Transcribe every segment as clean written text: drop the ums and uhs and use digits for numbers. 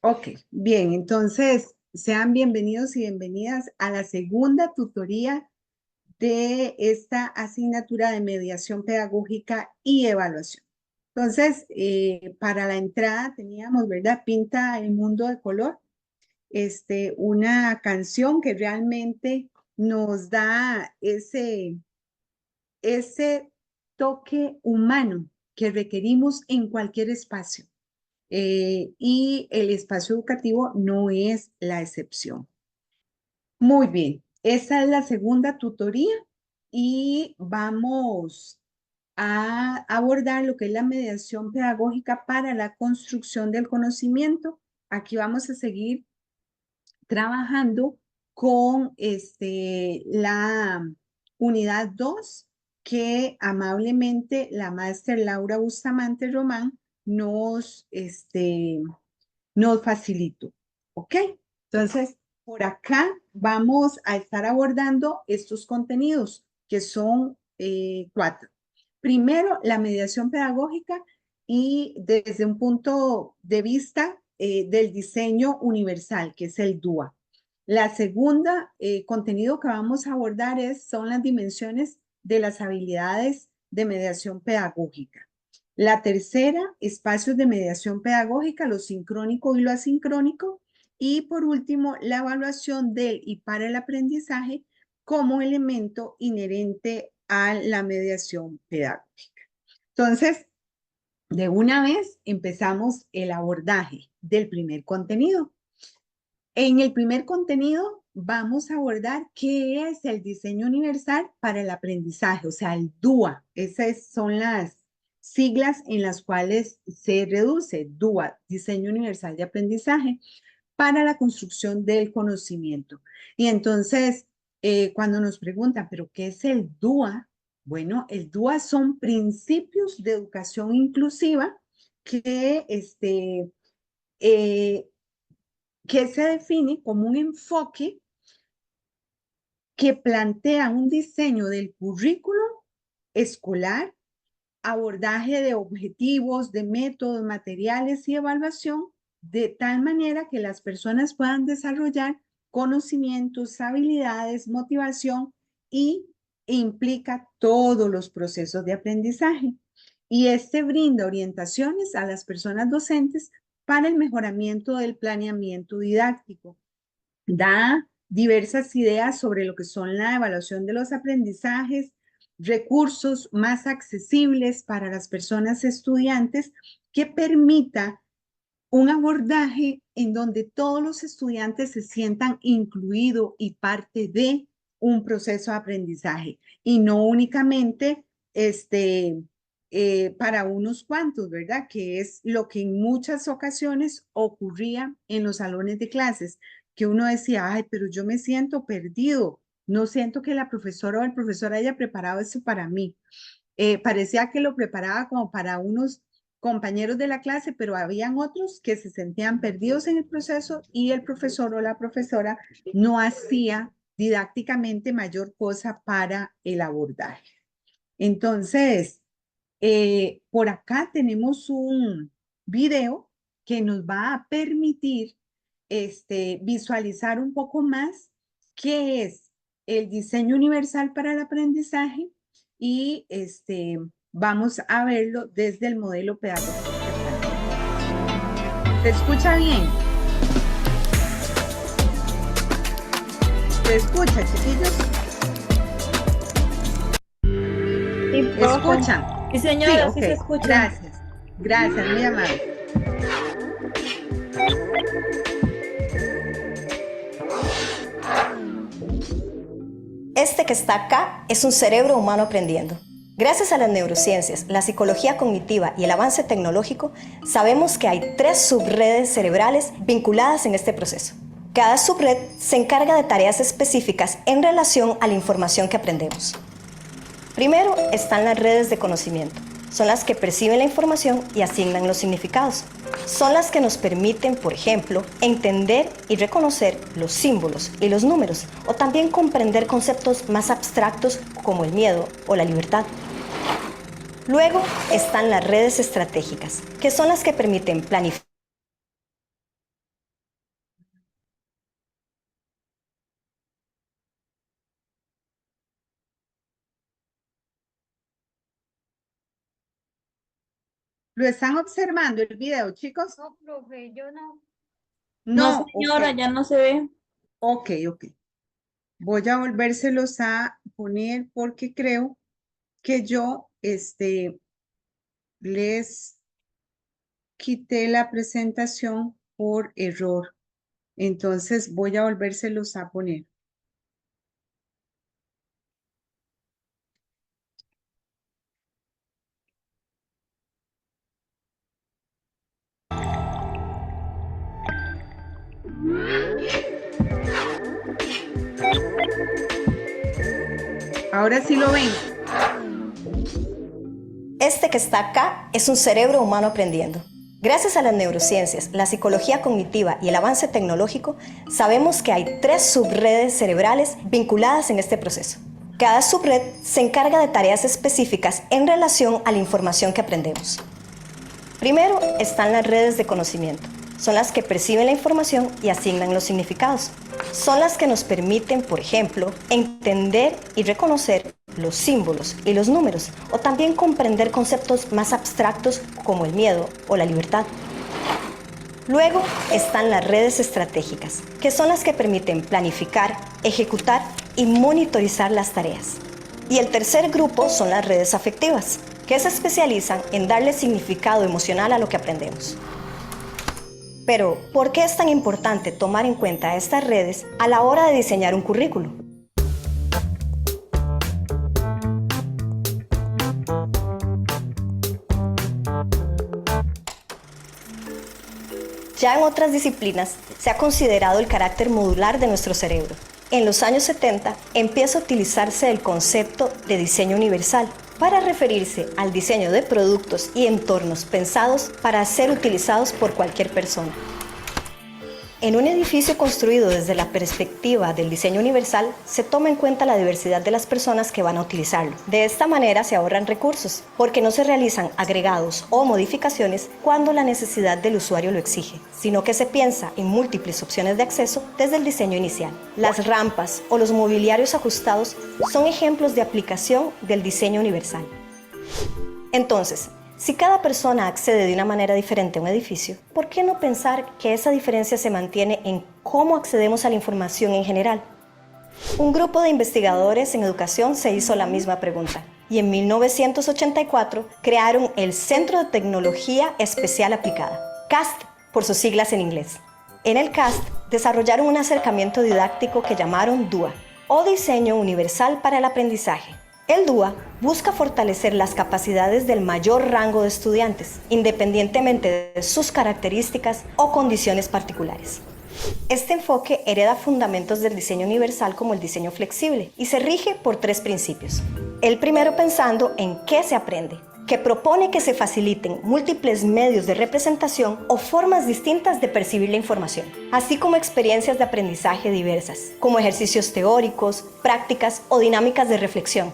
Ok, bien, entonces sean bienvenidos y bienvenidas a la segunda tutoría de esta asignatura de mediación pedagógica y evaluación. Entonces, para la entrada teníamos, ¿verdad? Pinta el mundo de color, una canción que realmente nos da ese toque humano que requerimos en cualquier espacio. Y el espacio educativo no es la excepción. Muy bien, esa es la segunda tutoría y vamos a abordar lo que es la mediación pedagógica para la construcción del conocimiento. Aquí vamos a seguir trabajando con la unidad 2 que amablemente la máster Laura Bustamante Román nos facilitó. ¿Ok? Entonces, por acá vamos a estar abordando estos contenidos, que son 4. Primero, la mediación pedagógica y desde un punto de vista del diseño universal, que es el DUA. La segunda contenido que vamos a abordar son las dimensiones de las habilidades de mediación pedagógica. La tercera, espacios de mediación pedagógica, lo sincrónico y lo asincrónico. Y por último, la evaluación del y para el aprendizaje como elemento inherente a la mediación pedagógica. Entonces, de una vez empezamos el abordaje del primer contenido. En el primer contenido vamos a abordar qué es el diseño universal para el aprendizaje, o sea, el DUA. Esas son las siglas en las cuales se reduce DUA, Diseño Universal de Aprendizaje, para la construcción del conocimiento. Y entonces, cuando nos preguntan, ¿pero qué es el DUA? Bueno, el DUA son principios de educación inclusiva que eh, que se define como un enfoque que plantea un diseño del currículo escolar, abordaje de objetivos, de métodos, materiales y evaluación, de tal manera que las personas puedan desarrollar conocimientos, habilidades, motivación y implica todos los procesos de aprendizaje. Y brinda orientaciones a las personas docentes para el mejoramiento del planeamiento didáctico. Da diversas ideas sobre lo que son la evaluación de los aprendizajes, recursos más accesibles para las personas estudiantes que permita un abordaje en donde todos los estudiantes se sientan incluidos y parte de un proceso de aprendizaje y no únicamente para unos cuantos, ¿verdad? Que es lo que en muchas ocasiones ocurría en los salones de clases, que uno decía, ay, pero yo me siento perdido, no siento que la profesora o el profesor haya preparado eso para mí. Parecía que lo preparaba como para unos compañeros de la clase, pero habían otros que se sentían perdidos en el proceso y el profesor o la profesora no hacía didácticamente mayor cosa para el abordaje. Entonces, por acá tenemos un video que nos va a permitir visualizar un poco más qué es el diseño universal para el aprendizaje y vamos a verlo desde el modelo pedagógico. ¿Se escucha bien? ¿Se escucha, chiquillos? Sí, profe. ¿Escuchan? Sí, Sí, señora, ok. sí se escucha. Gracias. Gracias, muy amable. Este que está acá es un cerebro humano aprendiendo. Gracias a las neurociencias, la psicología cognitiva y el avance tecnológico, sabemos que hay 3 subredes cerebrales vinculadas en este proceso. Cada subred se encarga de tareas específicas en relación a la información que aprendemos. Primero están las redes de conocimiento. Son las que perciben la información y asignan los significados. Son las que nos permiten, por ejemplo, entender y reconocer los símbolos y los números, o también comprender conceptos más abstractos como el miedo o la libertad. Luego están las redes estratégicas, que son las que permiten planificar ¿Lo están observando el video, chicos? No, profe, yo no. No, señora, ok. ya no se ve. Ok. Voy a volvérselos a poner porque creo que yo les quité la presentación por error. Entonces voy a volvérselos a poner. Ahora sí lo ven. Este que está acá es un cerebro humano aprendiendo. Gracias a las neurociencias, la psicología cognitiva y el avance tecnológico, sabemos que hay 3 subredes cerebrales vinculadas en este proceso. Cada subred se encarga de tareas específicas en relación a la información que aprendemos. Primero están las redes de conocimiento. Son las que perciben la información y asignan los significados. Son las que nos permiten, por ejemplo, entender y reconocer los símbolos y los números, o también comprender conceptos más abstractos como el miedo o la libertad. Luego están las redes estratégicas, que son las que permiten planificar, ejecutar y monitorizar las tareas. Y el tercer grupo son las redes afectivas, que se especializan en darle significado emocional a lo que aprendemos. Pero, ¿por qué es tan importante tomar en cuenta estas redes a la hora de diseñar un currículo? Ya en otras disciplinas se ha considerado el carácter modular de nuestro cerebro. En los años 70 empieza a utilizarse el concepto de diseño universal para referirse al diseño de productos y entornos pensados para ser utilizados por cualquier persona. En un edificio construido desde la perspectiva del diseño universal, se toma en cuenta la diversidad de las personas que van a utilizarlo. De esta manera se ahorran recursos, porque no se realizan agregados o modificaciones cuando la necesidad del usuario lo exige, sino que se piensa en múltiples opciones de acceso desde el diseño inicial. Las rampas o los mobiliarios ajustados son ejemplos de aplicación del diseño universal. Entonces, si cada persona accede de una manera diferente a un edificio, ¿por qué no pensar que esa diferencia se mantiene en cómo accedemos a la información en general? Un grupo de investigadores en educación se hizo la misma pregunta y en 1984 crearon el Centro de Tecnología Especial Aplicada, CAST por sus siglas en inglés. En el CAST desarrollaron un acercamiento didáctico que llamaron DUA, o Diseño Universal para el Aprendizaje. El DUA busca fortalecer las capacidades del mayor rango de estudiantes, independientemente de sus características o condiciones particulares. Este enfoque hereda fundamentos del diseño universal como el diseño flexible y se rige por 3 principios. El primero pensando en qué se aprende, que propone que se faciliten múltiples medios de representación o formas distintas de percibir la información, así como experiencias de aprendizaje diversas, como ejercicios teóricos, prácticas o dinámicas de reflexión.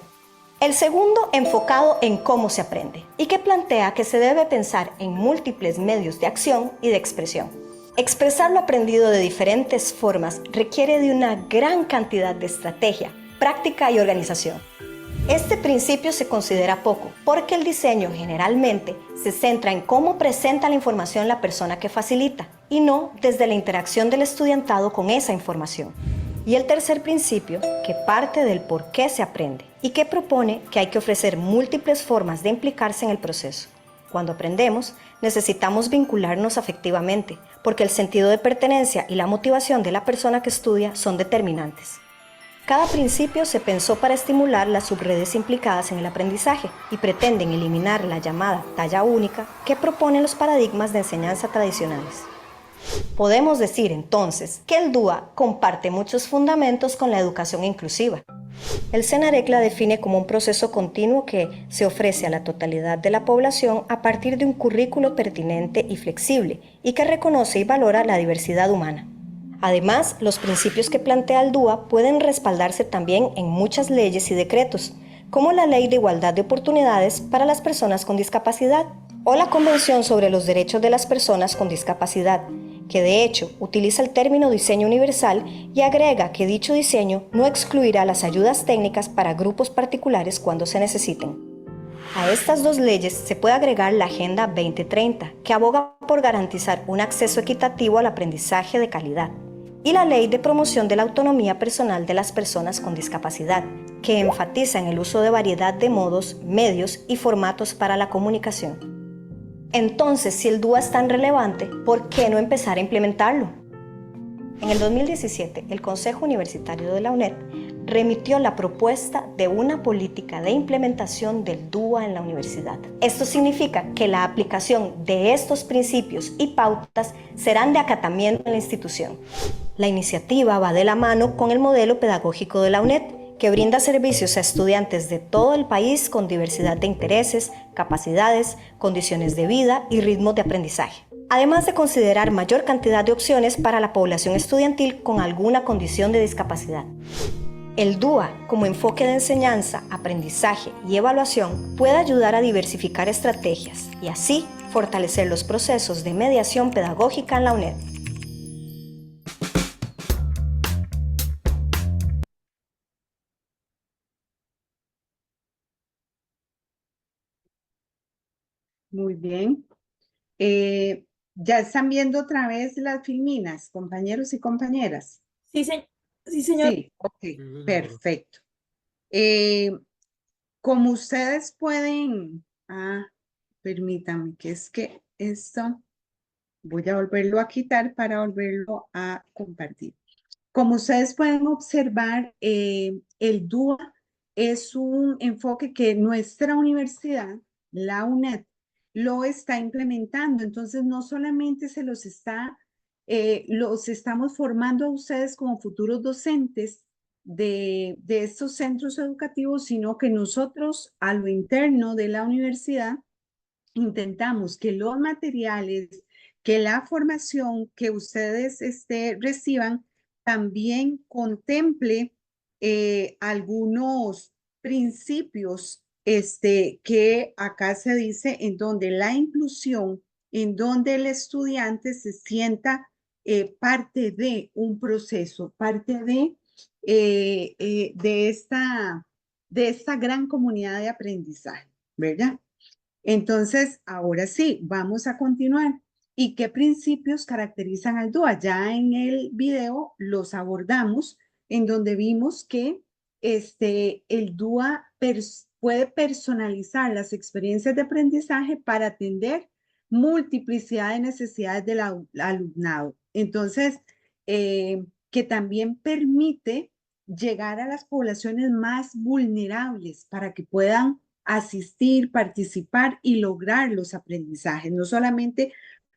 El segundo, enfocado en cómo se aprende, y que plantea que se debe pensar en múltiples medios de acción y de expresión. Expresar lo aprendido de diferentes formas requiere de una gran cantidad de estrategia, práctica y organización. Este principio se considera poco, porque el diseño generalmente se centra en cómo presenta la información la persona que facilita, y no desde la interacción del estudiantado con esa información. Y el tercer principio, que parte del por qué se aprende y que propone que hay que ofrecer múltiples formas de implicarse en el proceso. Cuando aprendemos, necesitamos vincularnos afectivamente, porque el sentido de pertenencia y la motivación de la persona que estudia son determinantes. Cada principio se pensó para estimular las subredes implicadas en el aprendizaje y pretenden eliminar la llamada talla única que proponen los paradigmas de enseñanza tradicionales. Podemos decir entonces que el DUA comparte muchos fundamentos con la educación inclusiva. El CENAREC la define como un proceso continuo que se ofrece a la totalidad de la población a partir de un currículo pertinente y flexible y que reconoce y valora la diversidad humana. Además, los principios que plantea el DUA pueden respaldarse también en muchas leyes y decretos, como la Ley de Igualdad de Oportunidades para las Personas con Discapacidad o la Convención sobre los Derechos de las Personas con Discapacidad, que de hecho utiliza el término diseño universal y agrega que dicho diseño no excluirá las ayudas técnicas para grupos particulares cuando se necesiten. A estas dos leyes se puede agregar la Agenda 2030, que aboga por garantizar un acceso equitativo al aprendizaje de calidad, y la Ley de Promoción de la Autonomía Personal de las Personas con Discapacidad, que enfatiza en el uso de variedad de modos, medios y formatos para la comunicación. Entonces, si el DUA es tan relevante, ¿por qué no empezar a implementarlo? En el 2017, el Consejo Universitario de la UNED remitió la propuesta de una política de implementación del DUA en la universidad. Esto significa que la aplicación de estos principios y pautas serán de acatamiento en la institución. La iniciativa va de la mano con el modelo pedagógico de la UNED, que brinda servicios a estudiantes de todo el país con diversidad de intereses, capacidades, condiciones de vida y ritmos de aprendizaje, además de considerar mayor cantidad de opciones para la población estudiantil con alguna condición de discapacidad. El DUA, como enfoque de enseñanza, aprendizaje y evaluación, puede ayudar a diversificar estrategias y así fortalecer los procesos de mediación pedagógica en la UNED. Muy bien. ¿Ya están viendo otra vez las filminas, compañeros y compañeras? Sí, sí, señor. Sí, ok, perfecto. Eh, Como ustedes pueden, permítanme que es que esto voy a volverlo a quitar para volverlo a compartir. Como ustedes pueden observar, el DUA es un enfoque que nuestra universidad, la UNED, lo está implementando. Entonces, no solamente los estamos formando a ustedes como futuros docentes de estos centros educativos, sino que nosotros a lo interno de la universidad intentamos que los materiales, que la formación que ustedes reciban también contemple algunos principios que acá se dice en donde la inclusión, en donde el estudiante se sienta parte de un proceso, parte de esta gran comunidad de aprendizaje, ¿verdad? Entonces, ahora sí, vamos a continuar. ¿Y qué principios caracterizan al DUA? Ya en el video los abordamos, en donde vimos que el DUA puede personalizar las experiencias de aprendizaje para atender multiplicidad de necesidades del alumnado. Entonces, que también permite llegar a las poblaciones más vulnerables para que puedan asistir, participar y lograr los aprendizajes, no solamente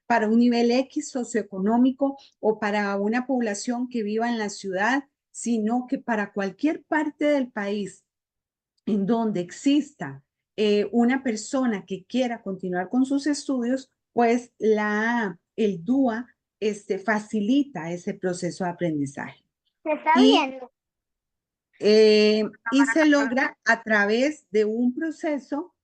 para un nivel X socioeconómico o para una población que viva en la ciudad, sino que para cualquier parte del país en donde exista una persona que quiera continuar con sus estudios, pues el DUA facilita ese proceso de aprendizaje. ¿Se está Y viendo? y se logra a través de un proceso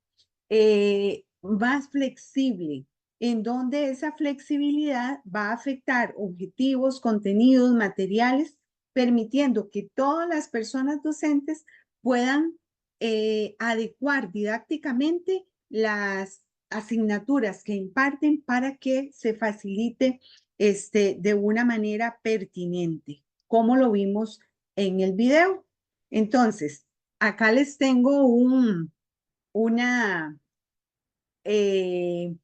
más flexible, en donde esa flexibilidad va a afectar objetivos, contenidos, materiales, permitiendo que todas las personas docentes puedan adecuar didácticamente las asignaturas que imparten para que se facilite de una manera pertinente, como lo vimos en el video. Entonces, acá les tengo una, eh,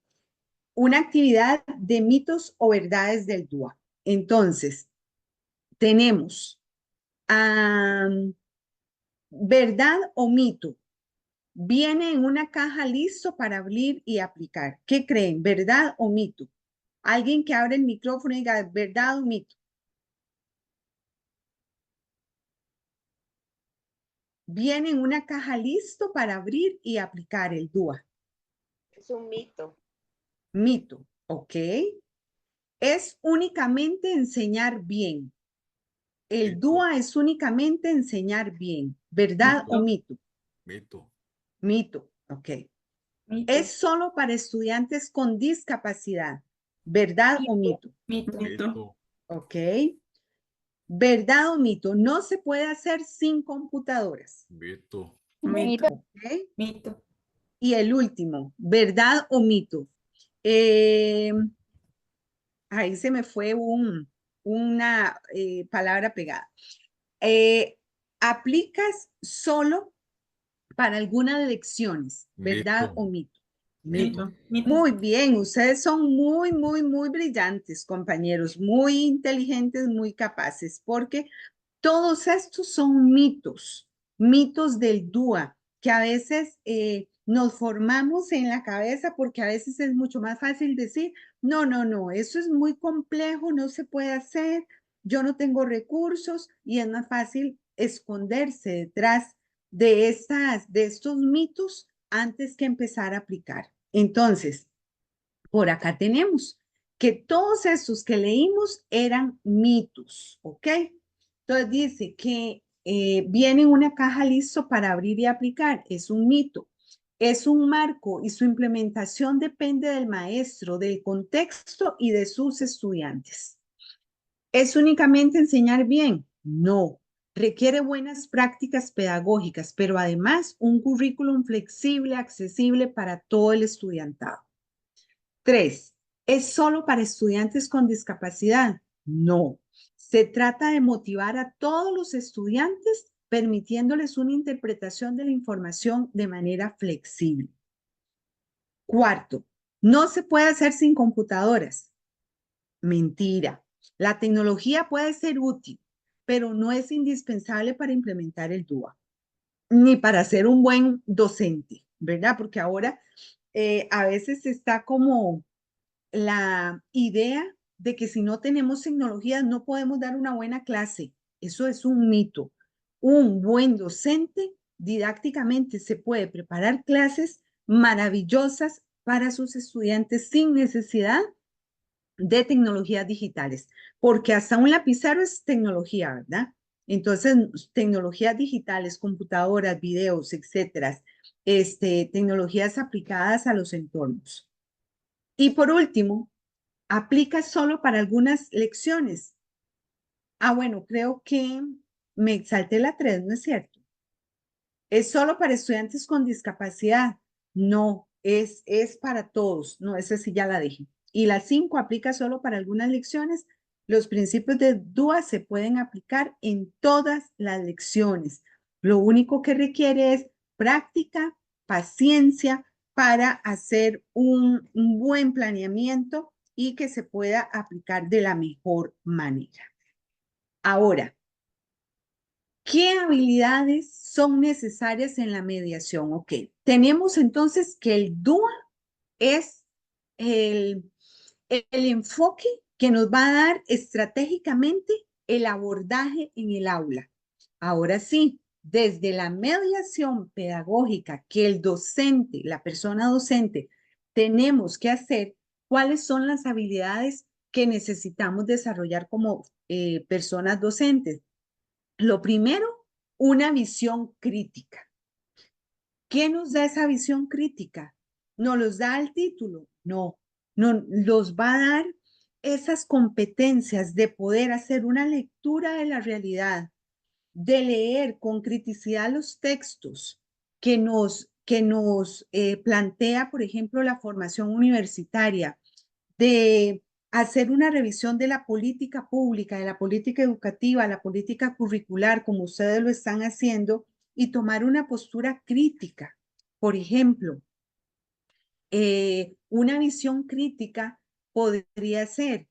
una actividad de mitos o verdades del DUA. Entonces, tenemos verdad o mito. Viene en una caja listo para abrir y aplicar. ¿Qué creen? ¿Verdad o mito? Alguien que abre el micrófono y diga verdad o mito. Viene en una caja listo para abrir y aplicar el DUA. Es un mito. Mito, ¿ok? Es únicamente enseñar bien. El DUA es únicamente enseñar bien. ¿Verdad o mito? Mito. Mito, ok. Mito. Es solo para estudiantes con discapacidad. ¿Verdad o mito? Mito. Ok. ¿Verdad o mito? No se puede hacer sin computadoras. Mito. Mito. Ok. Mito. Y el último, ¿verdad o mito? Eh, ahí se me fue una palabra pegada. Aplicas solo para algunas lecciones, ¿verdad Mito. o mito? Mito. Mito. Mito. Muy bien, ustedes son muy brillantes, compañeros, muy inteligentes, muy capaces, porque todos estos son mitos, mitos del DUA, que a veces nos formamos en la cabeza porque a veces es mucho más fácil decir, no, eso es muy complejo, no se puede hacer, yo no tengo recursos y es más fácil esconderse detrás de estos mitos antes que empezar a aplicar. Entonces, por acá tenemos que todos estos que leímos eran mitos, ¿ok? Entonces dice que viene en una caja listo para abrir y aplicar, es un mito. Es un marco y su implementación depende del maestro, del contexto y de sus estudiantes. ¿Es únicamente enseñar bien? No. Requiere buenas prácticas pedagógicas, pero además un currículum flexible, accesible para todo el estudiantado. 3. ¿Es solo para estudiantes con discapacidad? No. Se trata de motivar a todos los estudiantes permitiéndoles una interpretación de la información de manera flexible. 4. No se puede hacer sin computadoras. Mentira. La tecnología puede ser útil, pero no es indispensable para implementar el DUA, ni para ser un buen docente, ¿verdad? Porque ahora a veces está como la idea de que si no tenemos tecnología no podemos dar una buena clase. Eso es un mito. Un buen docente didácticamente se puede preparar clases maravillosas para sus estudiantes sin necesidad de tecnologías digitales, porque hasta un lapicero es tecnología, ¿verdad? Entonces, tecnologías digitales, computadoras, videos, etcétera, tecnologías aplicadas a los entornos. Y por último, aplica solo para algunas lecciones. Bueno, creo que me salté la 3, ¿no es cierto? ¿Es solo para estudiantes con discapacidad? No, es para todos. No, esa sí ya la dije. Y la 5 aplica solo para algunas lecciones. Los principios de DUA se pueden aplicar en todas las lecciones. Lo único que requiere es práctica, paciencia para hacer un buen planeamiento y que se pueda aplicar de la mejor manera. Ahora, ¿qué habilidades son necesarias en la mediación? Ok, tenemos entonces que el DUA es el, el enfoque que nos va a dar estratégicamente el abordaje en el aula. Ahora sí, desde la mediación pedagógica que el docente, la persona docente, tenemos que hacer, ¿cuáles son las habilidades que necesitamos desarrollar como personas docentes? Lo primero, una visión crítica. ¿Qué nos da esa visión crítica? ¿Nos los da el título? No, los va a dar esas competencias de poder hacer una lectura de la realidad, de leer con criticidad los textos que nos plantea, por ejemplo, la formación universitaria, de hacer una revisión de la política pública, de la política educativa, la política curricular, como ustedes lo están haciendo, y tomar una postura crítica. Por ejemplo, una visión crítica podría ser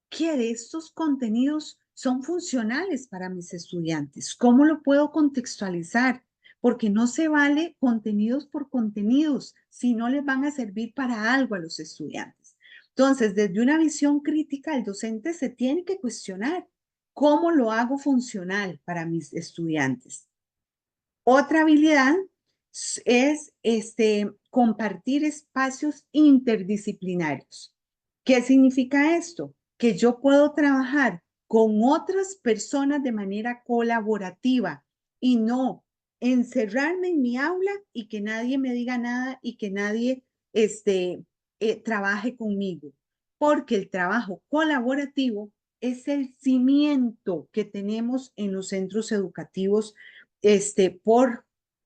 que de estos contenidos son funcionales para mis estudiantes. ¿Cómo lo puedo contextualizar? Porque no se vale contenidos por contenidos, si no les van a servir para algo a los estudiantes. Entonces, desde una visión crítica, el docente se tiene que cuestionar cómo lo hago funcional para mis estudiantes. Otra habilidad es compartir espacios interdisciplinarios. ¿Qué significa esto? Que yo puedo trabajar con otras personas de manera colaborativa y no encerrarme en mi aula y que nadie me diga nada y que nadie trabaje conmigo. Porque el trabajo colaborativo es el cimiento que tenemos en los centros educativos por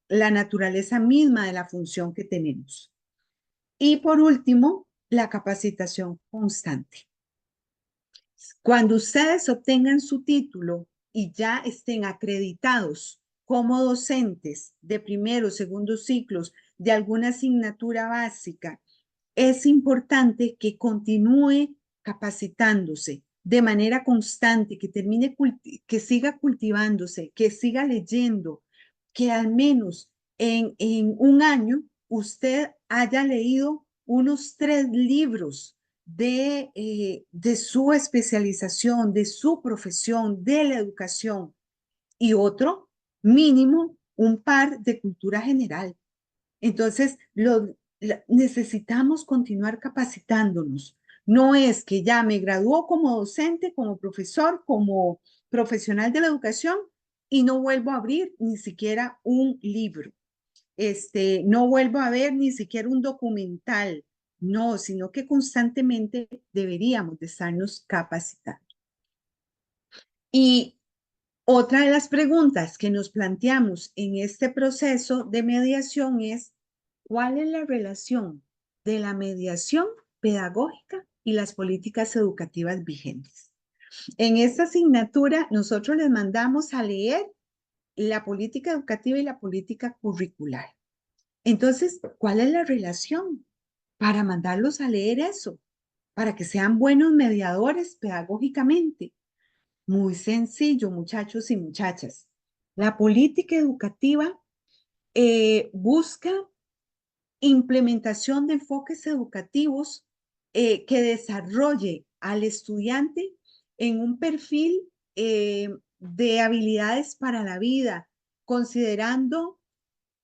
la naturaleza misma de la función que tenemos. Y por último, la capacitación constante. Cuando ustedes obtengan su título y ya estén acreditados como docentes de primero o segundo ciclos de alguna asignatura básica, es importante que continúe capacitándose de manera constante, que que siga cultivándose, que siga leyendo, que al menos en un año usted haya leído unos 3 libros de su especialización, de su profesión, de la educación, y otro mínimo un par de cultura general. Entonces, necesitamos continuar capacitándonos. No es que ya me graduó como docente, como profesor, como profesional de la educación y no vuelvo a abrir ni siquiera un libro. No vuelvo a ver ni siquiera un documental. No, sino que constantemente deberíamos de estarnos capacitando. Y otra de las preguntas que nos planteamos en este proceso de mediación es, ¿cuál es la relación de la mediación pedagógica y las políticas educativas vigentes? En esta asignatura, nosotros les mandamos a leer la política educativa y la política curricular. Entonces, ¿cuál es la relación? Para mandarlos a leer eso, para que sean buenos mediadores pedagógicamente. Muy sencillo, muchachos y muchachas. La política educativa busca implementación de enfoques educativos que desarrolle al estudiante en un perfil de habilidades para la vida, considerando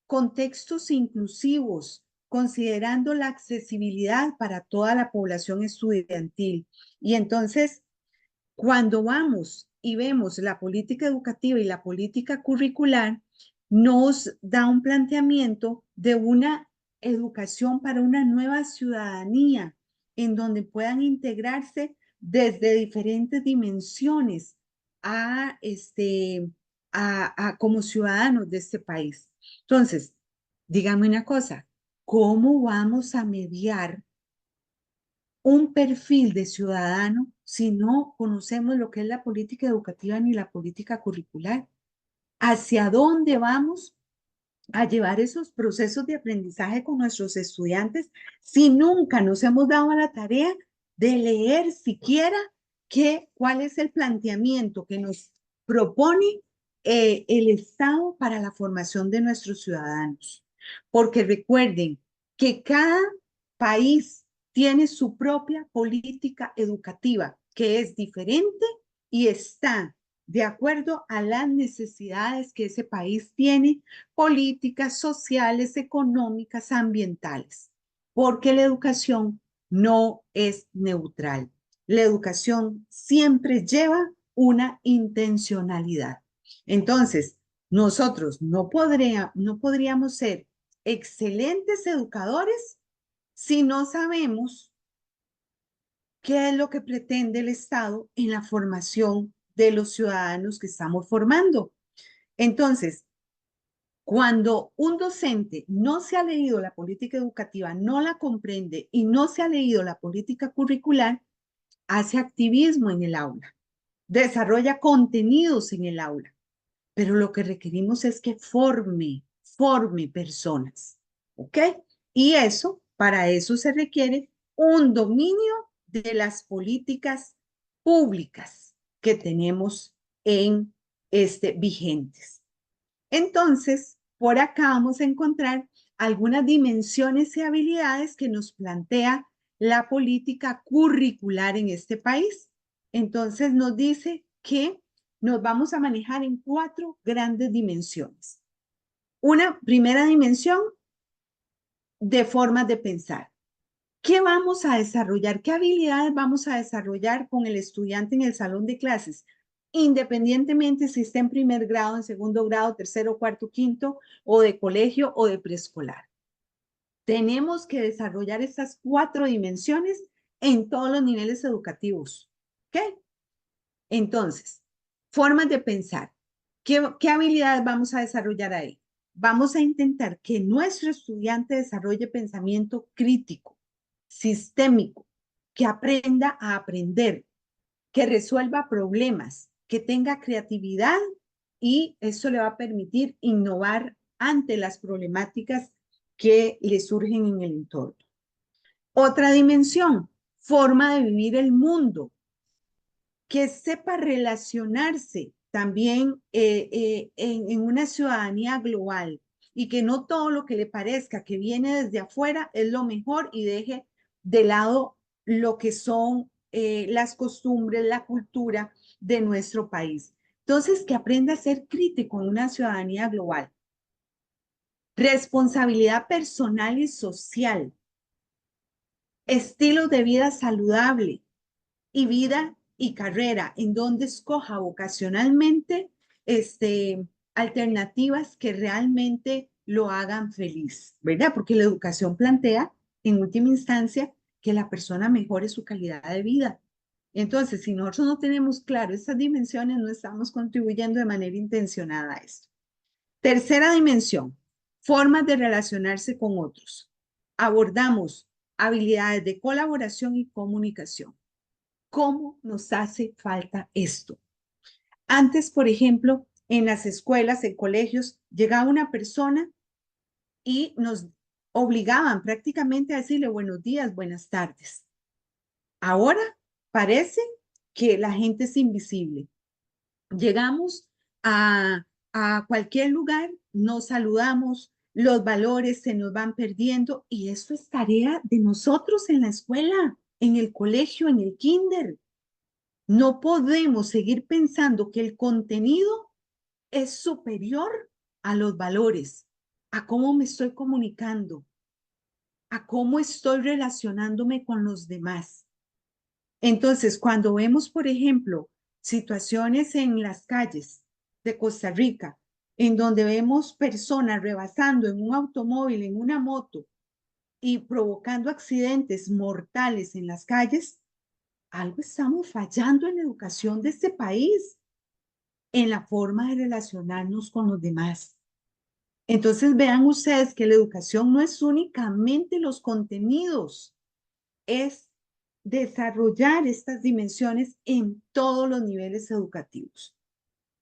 contextos inclusivos, considerando la accesibilidad para toda la población estudiantil. Y entonces, cuando vamos y vemos la política educativa y la política curricular, nos da un planteamiento de una educación para una nueva ciudadanía, en donde puedan integrarse desde diferentes dimensiones como ciudadanos de este país. Entonces, dígame una cosa, ¿cómo vamos a mediar un perfil de ciudadano si no conocemos lo que es la política educativa ni la política curricular? ¿Hacia dónde vamos a llevar esos procesos de aprendizaje con nuestros estudiantes si nunca nos hemos dado a la tarea de leer siquiera cuál es el planteamiento que nos propone el Estado para la formación de nuestros ciudadanos? Porque recuerden que cada país tiene su propia política educativa, que es diferente y está de acuerdo a las necesidades que ese país tiene, políticas sociales, económicas, ambientales, porque la educación no es neutral. La educación siempre lleva una intencionalidad. Entonces, nosotros no podríamos ser excelentes educadores si no sabemos qué es lo que pretende el Estado en la formación de los ciudadanos que estamos formando. Entonces, cuando un docente no se ha leído la política educativa, no la comprende y no se ha leído la política curricular, hace activismo en el aula, desarrolla contenidos en el aula, pero lo que requerimos es que forme personas, ¿ok? Y para eso se requiere un dominio de las políticas públicas que tenemos vigentes. Entonces, por acá vamos a encontrar algunas dimensiones y habilidades que nos plantea la política curricular en este país. Entonces, nos dice que nos vamos a manejar en 4 grandes dimensiones. Una primera dimensión de formas de pensar. ¿Qué vamos a desarrollar? ¿Qué habilidades vamos a desarrollar con el estudiante en el salón de clases? Independientemente si está en primer grado, en segundo grado, tercero, cuarto, quinto, o de colegio o de preescolar. Tenemos que desarrollar estas 4 dimensiones en todos los niveles educativos. ¿Ok? Entonces, formas de pensar. ¿Qué habilidades vamos a desarrollar ahí? vamos a intentar que nuestro estudiante desarrolle pensamiento crítico, sistémico, que aprenda a aprender, que resuelva problemas, que tenga creatividad y eso le va a permitir innovar ante las problemáticas que le surgen en el entorno. Otra dimensión, forma de vivir el mundo, que sepa relacionarse también en una ciudadanía global y que no todo lo que le parezca que viene desde afuera es lo mejor y deje de lado lo que son las costumbres, la cultura de nuestro país. Entonces, que aprenda a ser crítico en una ciudadanía global. Responsabilidad personal y social. Estilo de vida saludable y vida y carrera, en donde escoja vocacionalmente alternativas que realmente lo hagan feliz, ¿verdad? Porque la educación plantea, en última instancia, que la persona mejore su calidad de vida. Entonces, si nosotros no tenemos claro esas dimensiones, no estamos contribuyendo de manera intencionada a esto. Tercera dimensión, formas de relacionarse con otros. Abordamos habilidades de colaboración y comunicación. ¿Cómo nos hace falta esto? Antes, por ejemplo, en las escuelas, en colegios, llegaba una persona y nos obligaban prácticamente a decirle buenos días, buenas tardes. Ahora parece que la gente es invisible. Llegamos a cualquier lugar, nos saludamos, los valores se nos van perdiendo y eso es tarea de nosotros en la escuela, en el colegio, en el kinder. No podemos seguir pensando que el contenido es superior a los valores, a cómo me estoy comunicando, a cómo estoy relacionándome con los demás. Entonces, cuando vemos, por ejemplo, situaciones en las calles de Costa Rica, en donde vemos personas rebasando en un automóvil, en una moto, y provocando accidentes mortales en las calles, algo estamos fallando en la educación de este país, en la forma de relacionarnos con los demás. Entonces vean ustedes que la educación no es únicamente los contenidos, es desarrollar estas dimensiones en todos los niveles educativos.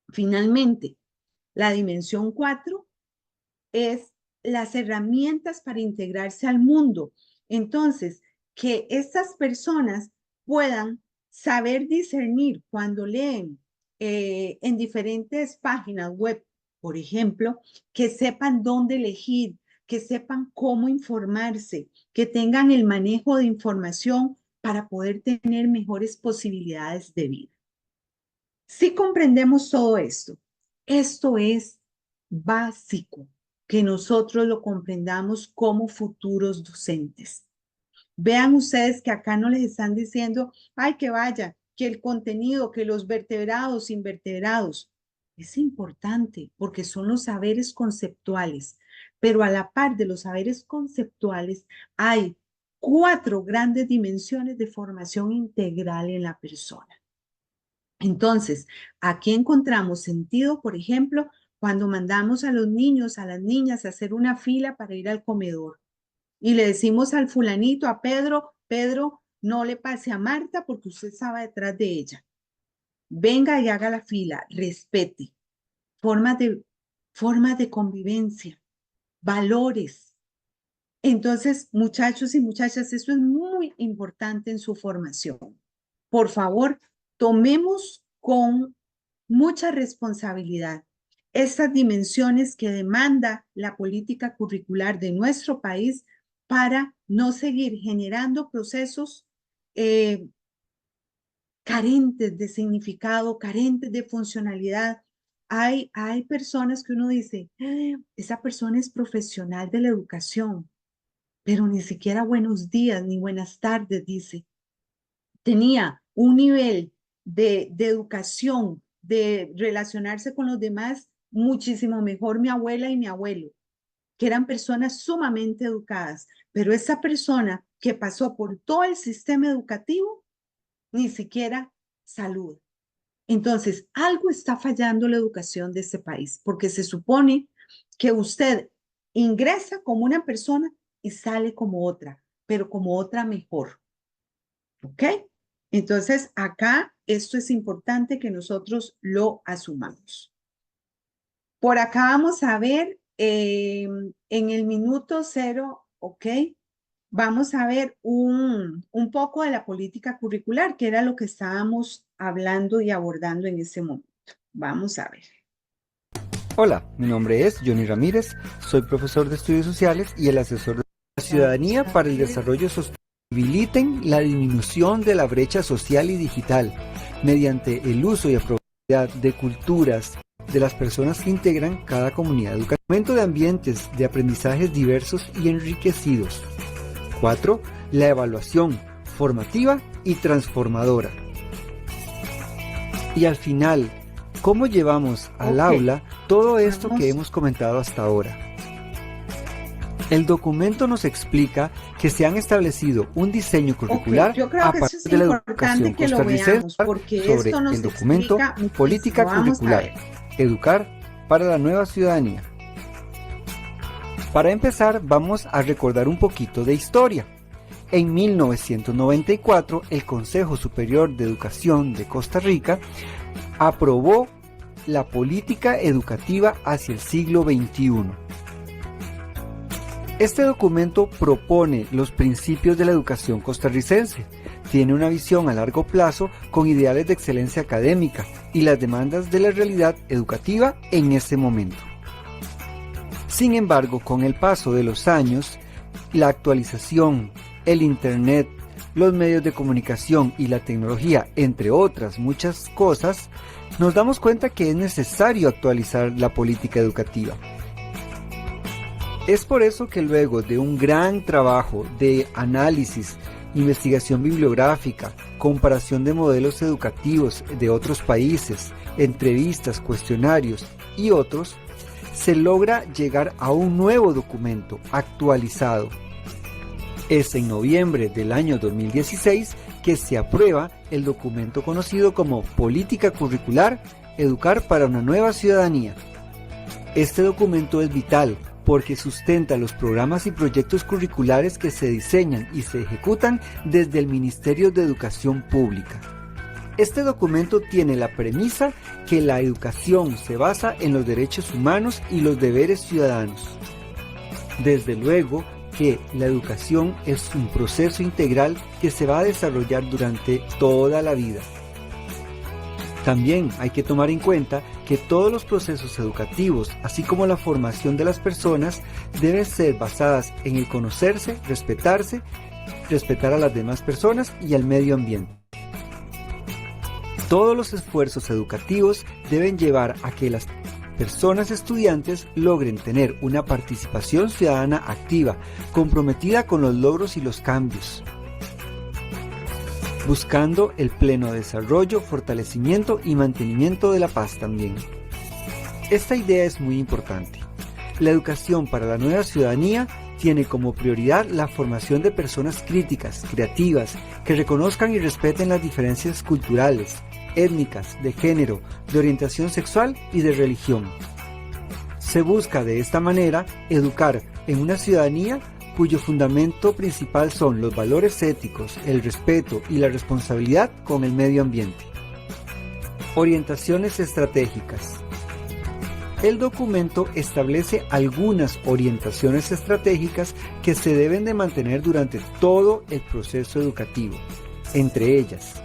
Finalmente, la dimensión 4 es las herramientas para integrarse al mundo. Entonces, que estas personas puedan saber discernir cuando leen en diferentes páginas web, por ejemplo, que sepan dónde elegir, que sepan cómo informarse, que tengan el manejo de información para poder tener mejores posibilidades de vida. Si comprendemos todo esto, esto es básico que nosotros lo comprendamos como futuros docentes. Vean ustedes que acá no les están diciendo, ay, que vaya, que el contenido, que los vertebrados, invertebrados. Es importante porque son los saberes conceptuales, pero a la par de los saberes conceptuales hay 4 grandes dimensiones de formación integral en la persona. Entonces, aquí encontramos sentido, por ejemplo, cuando mandamos a los niños, a las niñas a hacer una fila para ir al comedor y le decimos al fulanito, a Pedro, Pedro, no le pase a Marta porque usted estaba detrás de ella. Venga y haga la fila, respete, formas de convivencia, valores. Entonces, muchachos y muchachas, eso es muy importante en su formación. Por favor, tomemos con mucha responsabilidad estas dimensiones que demanda la política curricular de nuestro país para no seguir generando procesos carentes de significado, carentes de funcionalidad. Hay personas que uno dice, esa persona es profesional de la educación, pero ni siquiera buenos días ni buenas tardes dice. Tenía un nivel de educación, de relacionarse con los demás, muchísimo mejor mi abuela y mi abuelo, que eran personas sumamente educadas, pero esa persona que pasó por todo el sistema educativo, ni siquiera saluda. Entonces, algo está fallando la educación de este país, porque se supone que usted ingresa como una persona y sale como otra, pero como otra mejor. ¿Ok? Entonces, acá esto es importante que nosotros lo asumamos. Por acá vamos a ver en el minuto 0, ¿ok? Vamos a ver un poco de la política curricular, que era lo que estábamos hablando y abordando en ese momento. Vamos a ver. Hola, mi nombre es Johnny Ramírez, soy profesor de estudios sociales y el asesor de la ciudadanía para el desarrollo sostenible. Habiliten la disminución de la brecha social y digital mediante el uso y apropiación de culturas de las personas que integran cada comunidad educativa. Fomento de ambientes de aprendizajes diversos y enriquecidos. 4. La evaluación formativa y transformadora. Y al final, ¿cómo llevamos al aula todo esto que hemos comentado hasta ahora? El documento nos explica que se han establecido un diseño curricular yo creo a que partir eso es de la importante educación que lo costarricense veamos, porque sobre esto nos el documento explica muchísimo. Política Vamos a Curricular, ver. Educar para la Nueva Ciudadanía. Para empezar, vamos a recordar un poquito de historia. En 1994, el Consejo Superior de Educación de Costa Rica aprobó la política educativa hacia el siglo XXI. Este documento propone los principios de la educación costarricense, tiene una visión a largo plazo con ideales de excelencia académica y las demandas de la realidad educativa en ese momento. Sin embargo, con el paso de los años, la actualización, el Internet, los medios de comunicación y la tecnología, entre otras muchas cosas, nos damos cuenta que es necesario actualizar la política educativa. Es por eso que luego de un gran trabajo de análisis, investigación bibliográfica, comparación de modelos educativos de otros países, entrevistas, cuestionarios y otros, se logra llegar a un nuevo documento actualizado. Es en noviembre del año 2016 que se aprueba el documento conocido como Política Curricular, Educar para una Nueva Ciudadanía. Este documento es vital porque sustenta los programas y proyectos curriculares que se diseñan y se ejecutan desde el Ministerio de Educación Pública. Este documento tiene la premisa que la educación se basa en los derechos humanos y los deberes ciudadanos. Desde luego que la educación es un proceso integral que se va a desarrollar durante toda la vida. También hay que tomar en cuenta que todos los procesos educativos, así como la formación de las personas, deben ser basadas en el conocerse, respetarse, respetar a las demás personas y al medio ambiente. Todos los esfuerzos educativos deben llevar a que las personas estudiantes logren tener una participación ciudadana activa, comprometida con los logros y los cambios, buscando el pleno desarrollo, fortalecimiento y mantenimiento de la paz también. Esta idea es muy importante. La educación para la nueva ciudadanía tiene como prioridad la formación de personas críticas, creativas, que reconozcan y respeten las diferencias culturales, étnicas, de género, de orientación sexual y de religión. Se busca de esta manera educar en una ciudadanía cuyo fundamento principal son los valores éticos, el respeto y la responsabilidad con el medio ambiente. Orientaciones estratégicas. El documento establece algunas orientaciones estratégicas que se deben de mantener durante todo el proceso educativo. Entre ellas,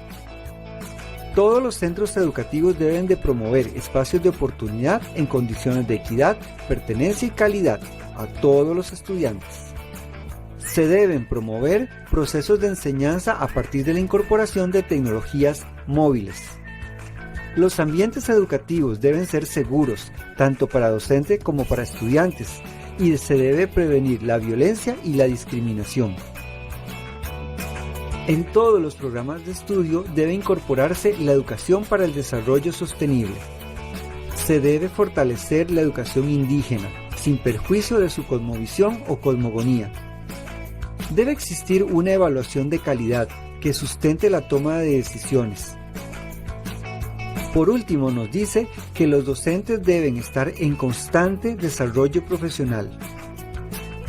todos los centros educativos deben de promover espacios de oportunidad en condiciones de equidad, pertenencia y calidad a todos los estudiantes. Se deben promover procesos de enseñanza a partir de la incorporación de tecnologías móviles. Los ambientes educativos deben ser seguros, tanto para docente como para estudiantes, y se debe prevenir la violencia y la discriminación. En todos los programas de estudio debe incorporarse la educación para el desarrollo sostenible. Se debe fortalecer la educación indígena, sin perjuicio de su cosmovisión o cosmogonía. Debe existir una evaluación de calidad que sustente la toma de decisiones. Por último, nos dice que los docentes deben estar en constante desarrollo profesional.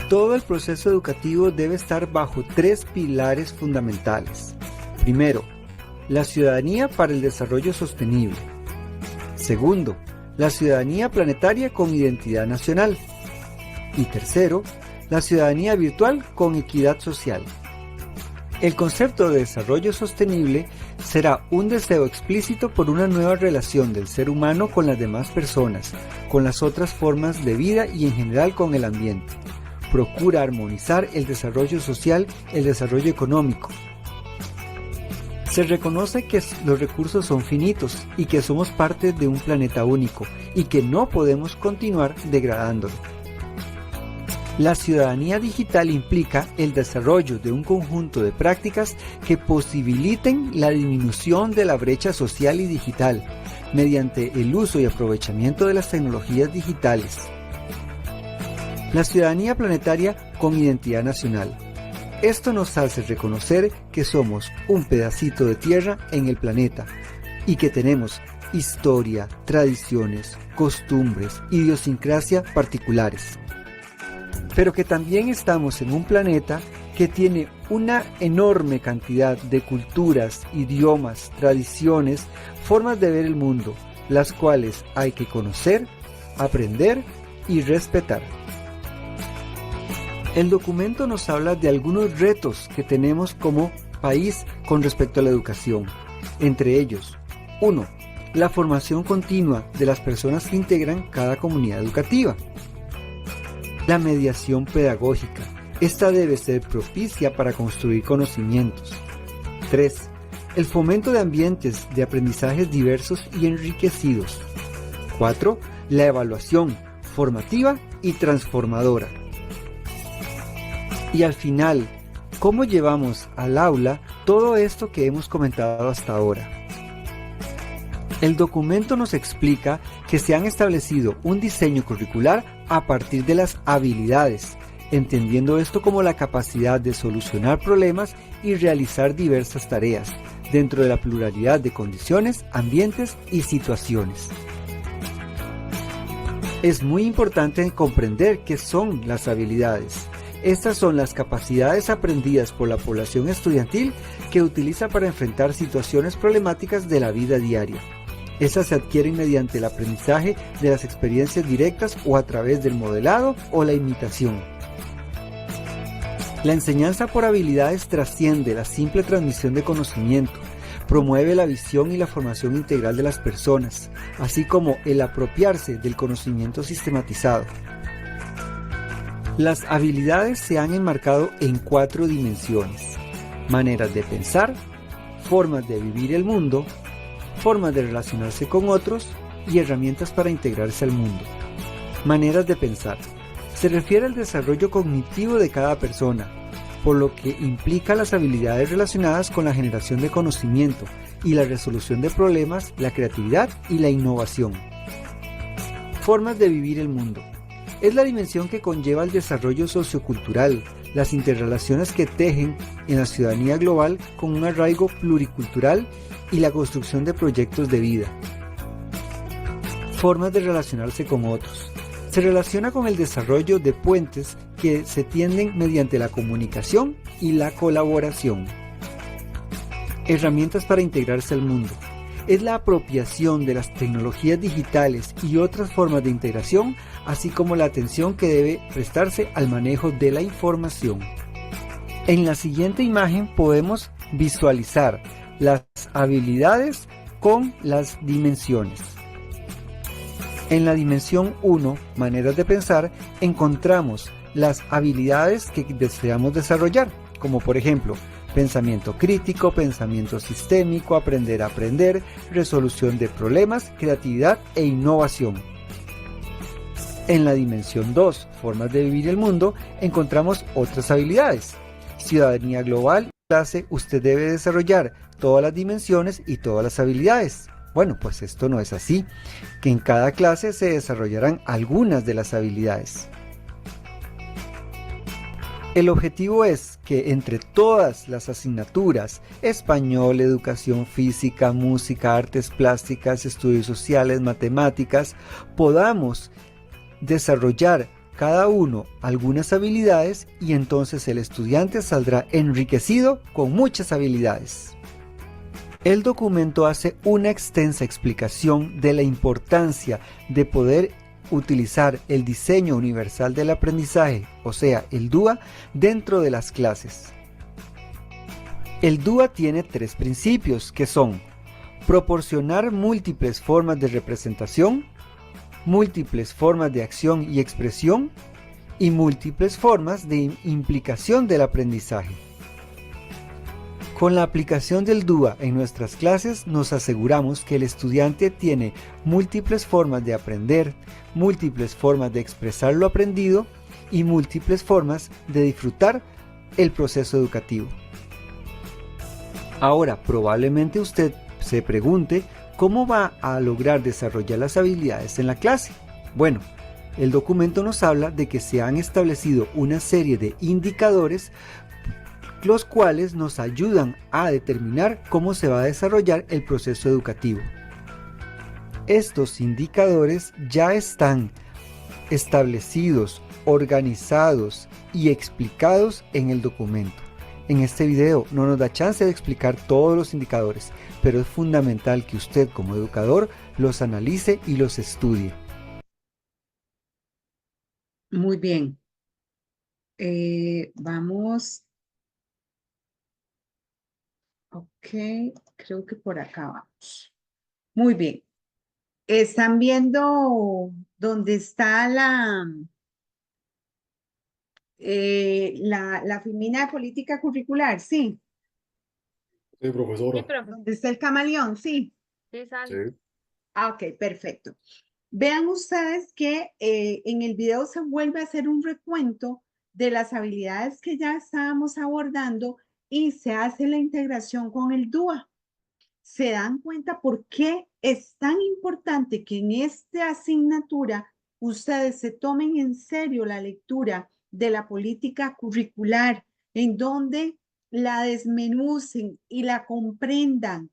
Todo el proceso educativo debe estar bajo 3 pilares fundamentales. Primero, la ciudadanía para el desarrollo sostenible. Segundo, la ciudadanía planetaria con identidad nacional. Y tercero, la ciudadanía virtual con equidad social. El concepto de desarrollo sostenible será un deseo explícito por una nueva relación del ser humano con las demás personas, con las otras formas de vida y en general con el ambiente. Procura armonizar el desarrollo social, el desarrollo económico. Se reconoce que los recursos son finitos y que somos parte de un planeta único y que no podemos continuar degradándolo. La ciudadanía digital implica el desarrollo de un conjunto de prácticas que posibiliten la disminución de la brecha social y digital mediante el uso y aprovechamiento de las tecnologías digitales. La ciudadanía planetaria con identidad nacional. Esto nos hace reconocer que somos un pedacito de tierra en el planeta y que tenemos historia, tradiciones, costumbres, idiosincrasia particulares. Pero que también estamos en un planeta que tiene una enorme cantidad de culturas, idiomas, tradiciones, formas de ver el mundo, las cuales hay que conocer, aprender y respetar. El documento nos habla de algunos retos que tenemos como país con respecto a la educación. Entre ellos, 1. La formación continua de las personas que integran cada comunidad educativa. La mediación pedagógica. Esta debe ser propicia para construir conocimientos. 3. El fomento de ambientes de aprendizajes diversos y enriquecidos. 4. La evaluación formativa y transformadora. Y al final, ¿cómo llevamos al aula todo esto que hemos comentado hasta ahora? El documento nos explica que se han establecido un diseño curricular a partir de las habilidades, entendiendo esto como la capacidad de solucionar problemas y realizar diversas tareas, dentro de la pluralidad de condiciones, ambientes y situaciones. Es muy importante comprender qué son las habilidades. Estas son las capacidades aprendidas por la población estudiantil que utiliza para enfrentar situaciones problemáticas de la vida diaria. Estas se adquieren mediante el aprendizaje de las experiencias directas o a través del modelado o la imitación. La enseñanza por habilidades trasciende la simple transmisión de conocimiento, promueve la visión y la formación integral de las personas, así como el apropiarse del conocimiento sistematizado. Las habilidades se han enmarcado en 4 dimensiones: maneras de pensar, formas de vivir el mundo, formas de relacionarse con otros y herramientas para integrarse al mundo. Maneras de pensar. Se refiere al desarrollo cognitivo de cada persona, por lo que implica las habilidades relacionadas con la generación de conocimiento y la resolución de problemas, la creatividad y la innovación. Formas de vivir el mundo. Es la dimensión que conlleva el desarrollo sociocultural, las interrelaciones que tejen en la ciudadanía global con un arraigo pluricultural y la construcción de proyectos de vida. Formas de relacionarse con otros. Se relaciona con el desarrollo de puentes que se tienden mediante la comunicación y la colaboración. Herramientas para integrarse al mundo. Es la apropiación de las tecnologías digitales y otras formas de integración, así como la atención que debe prestarse al manejo de la información. En la siguiente imagen podemos visualizar las habilidades con las dimensiones. En la dimensión 1, maneras de pensar, encontramos las habilidades que deseamos desarrollar, como por ejemplo, pensamiento crítico, pensamiento sistémico, aprender a aprender, resolución de problemas, creatividad e innovación. En la dimensión 2, formas de vivir el mundo, encontramos otras habilidades. Ciudadanía global, clase, usted debe desarrollar todas las dimensiones y todas las habilidades. Bueno, pues esto no es así, que en cada clase se desarrollarán algunas de las habilidades. El objetivo es que entre todas las asignaturas, español, educación física, música, artes plásticas, estudios sociales, matemáticas, podamos desarrollar cada uno algunas habilidades y entonces el estudiante saldrá enriquecido con muchas habilidades. El documento hace una extensa explicación de la importancia de poder utilizar el diseño universal del aprendizaje, o sea, el DUA, dentro de las clases. El DUA tiene 3 principios que son proporcionar múltiples formas de representación, múltiples formas de acción y expresión y múltiples formas de implicación del aprendizaje. Con la aplicación del DUA en nuestras clases nos aseguramos que el estudiante tiene múltiples formas de aprender, múltiples formas de expresar lo aprendido y múltiples formas de disfrutar el proceso educativo. Ahora, probablemente usted se pregunte cómo va a lograr desarrollar las habilidades en la clase. Bueno, el documento nos habla de que se han establecido una serie de indicadores los cuales nos ayudan a determinar cómo se va a desarrollar el proceso educativo. Estos indicadores ya están establecidos, organizados y explicados en el documento. En este video no nos da chance de explicar todos los indicadores, pero es fundamental que usted como educador los analice y los estudie. Muy bien. Vamos. Ok, creo que por acá vamos. Muy bien. ¿Están viendo dónde está la filmina de política curricular? Sí. Sí, profesora. Sí, profe. ¿Dónde está el camaleón? Sí. Sí, sale. Sí. Ah, ok, perfecto. Vean ustedes que en el video se vuelve a hacer un recuento de las habilidades que ya estábamos abordando y se hace la integración con el DUA. ¿Se dan cuenta por qué es tan importante que en esta asignatura ustedes se tomen en serio la lectura de la política curricular, en donde la desmenucen y la comprendan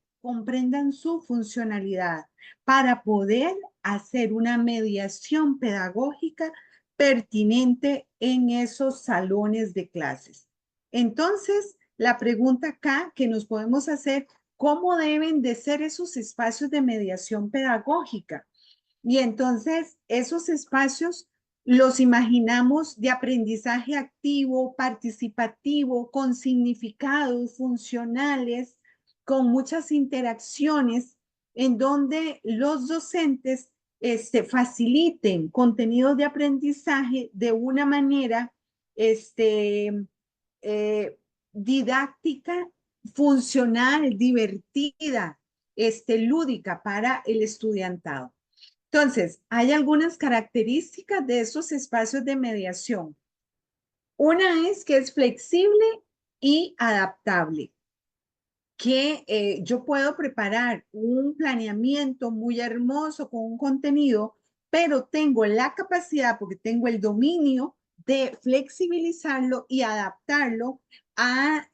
su funcionalidad para poder hacer una mediación pedagógica pertinente en esos salones de clases? Entonces, la pregunta acá que nos podemos hacer: ¿cómo deben de ser esos espacios de mediación pedagógica? Y entonces esos espacios los imaginamos de aprendizaje activo, participativo, con significados funcionales, con muchas interacciones, en donde los docentes faciliten contenidos de aprendizaje de una manera didáctica, funcional, divertida, lúdica para el estudiantado. Entonces, hay algunas características de esos espacios de mediación. Una es que es flexible y adaptable, que yo puedo preparar un planeamiento muy hermoso con un contenido, pero tengo la capacidad, porque tengo el dominio de flexibilizarlo y adaptarlo a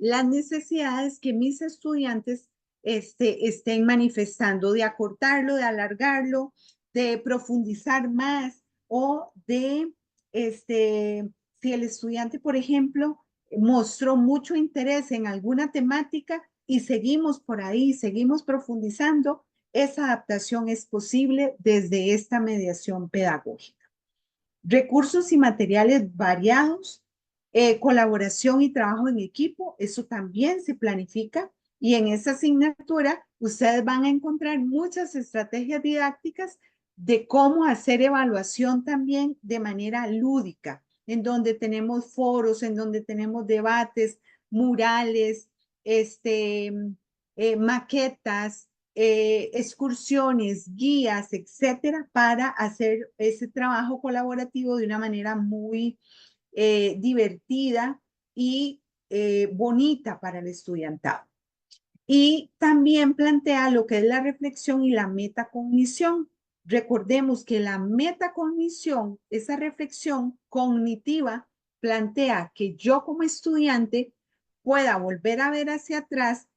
las necesidades que mis estudiantes estén manifestando, de acortarlo, de alargarlo, de profundizar más o de, si el estudiante, por ejemplo, mostró mucho interés en alguna temática y seguimos por ahí, seguimos profundizando, esa adaptación es posible desde esta mediación pedagógica. Recursos y materiales variados, colaboración y trabajo en equipo, eso también se planifica, y en esa asignatura ustedes van a encontrar muchas estrategias didácticas de cómo hacer evaluación también de manera lúdica, en donde tenemos foros, en donde tenemos debates, murales, maquetas, excursiones, guías, etcétera, para hacer ese trabajo colaborativo de una manera muy divertida y bonita para el estudiantado. Y también plantea lo que es la reflexión y la metacognición. Recordemos que la metacognición, esa reflexión cognitiva, plantea que yo como estudiante pueda volver a ver hacia atrás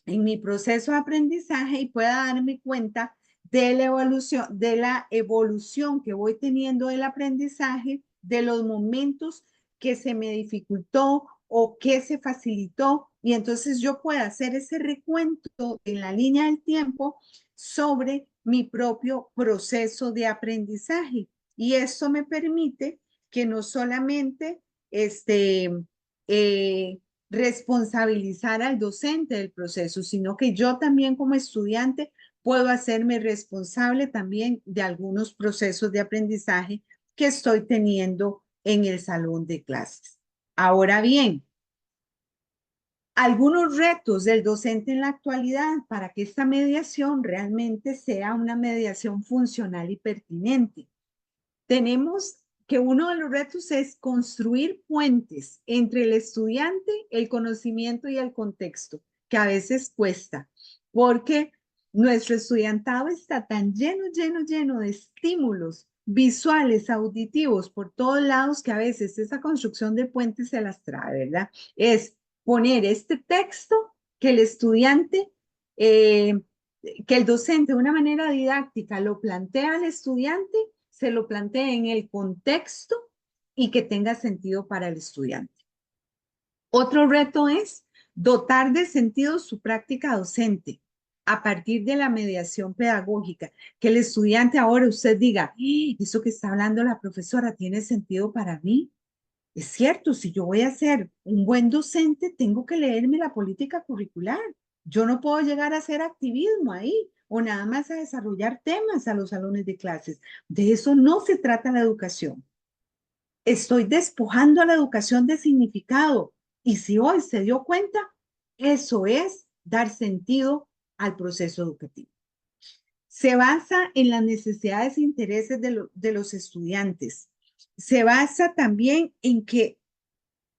en mi proceso de aprendizaje y pueda darme cuenta de la evolución que voy teniendo del aprendizaje, de los momentos que se me dificultó o que se facilitó, y entonces yo pueda hacer ese recuento en la línea del tiempo sobre mi propio proceso de aprendizaje. Y eso me permite que no solamente eh, responsabilizar al docente del proceso, sino que yo también como estudiante puedo hacerme responsable también de algunos procesos de aprendizaje que estoy teniendo en el salón de clases. Ahora bien, algunos retos del docente en la actualidad para que esta mediación realmente sea una mediación funcional y pertinente. Tenemos que uno de los retos es construir puentes entre el estudiante, el conocimiento y el contexto, que a veces cuesta, porque nuestro estudiantado está tan lleno de estímulos visuales, auditivos, por todos lados, que a veces esa construcción de puentes se las trae, ¿verdad? Es poner este texto que el estudiante, que el docente de una manera didáctica lo plantea al estudiante, se lo plantee en el contexto y que tenga sentido para el estudiante. Otro reto es dotar de sentido su práctica docente a partir de la mediación pedagógica, que el estudiante ahora usted diga, eso que está hablando la profesora tiene sentido para mí. Es cierto, si yo voy a ser un buen docente, tengo que leerme la política curricular. Yo no puedo llegar a hacer activismo ahí o nada más a desarrollar temas a los salones de clases. De eso no se trata la educación. Estoy despojando a la educación de significado. Y si hoy se dio cuenta, eso es dar sentido al proceso educativo. Se basa en las necesidades e intereses de los estudiantes. Se basa también en que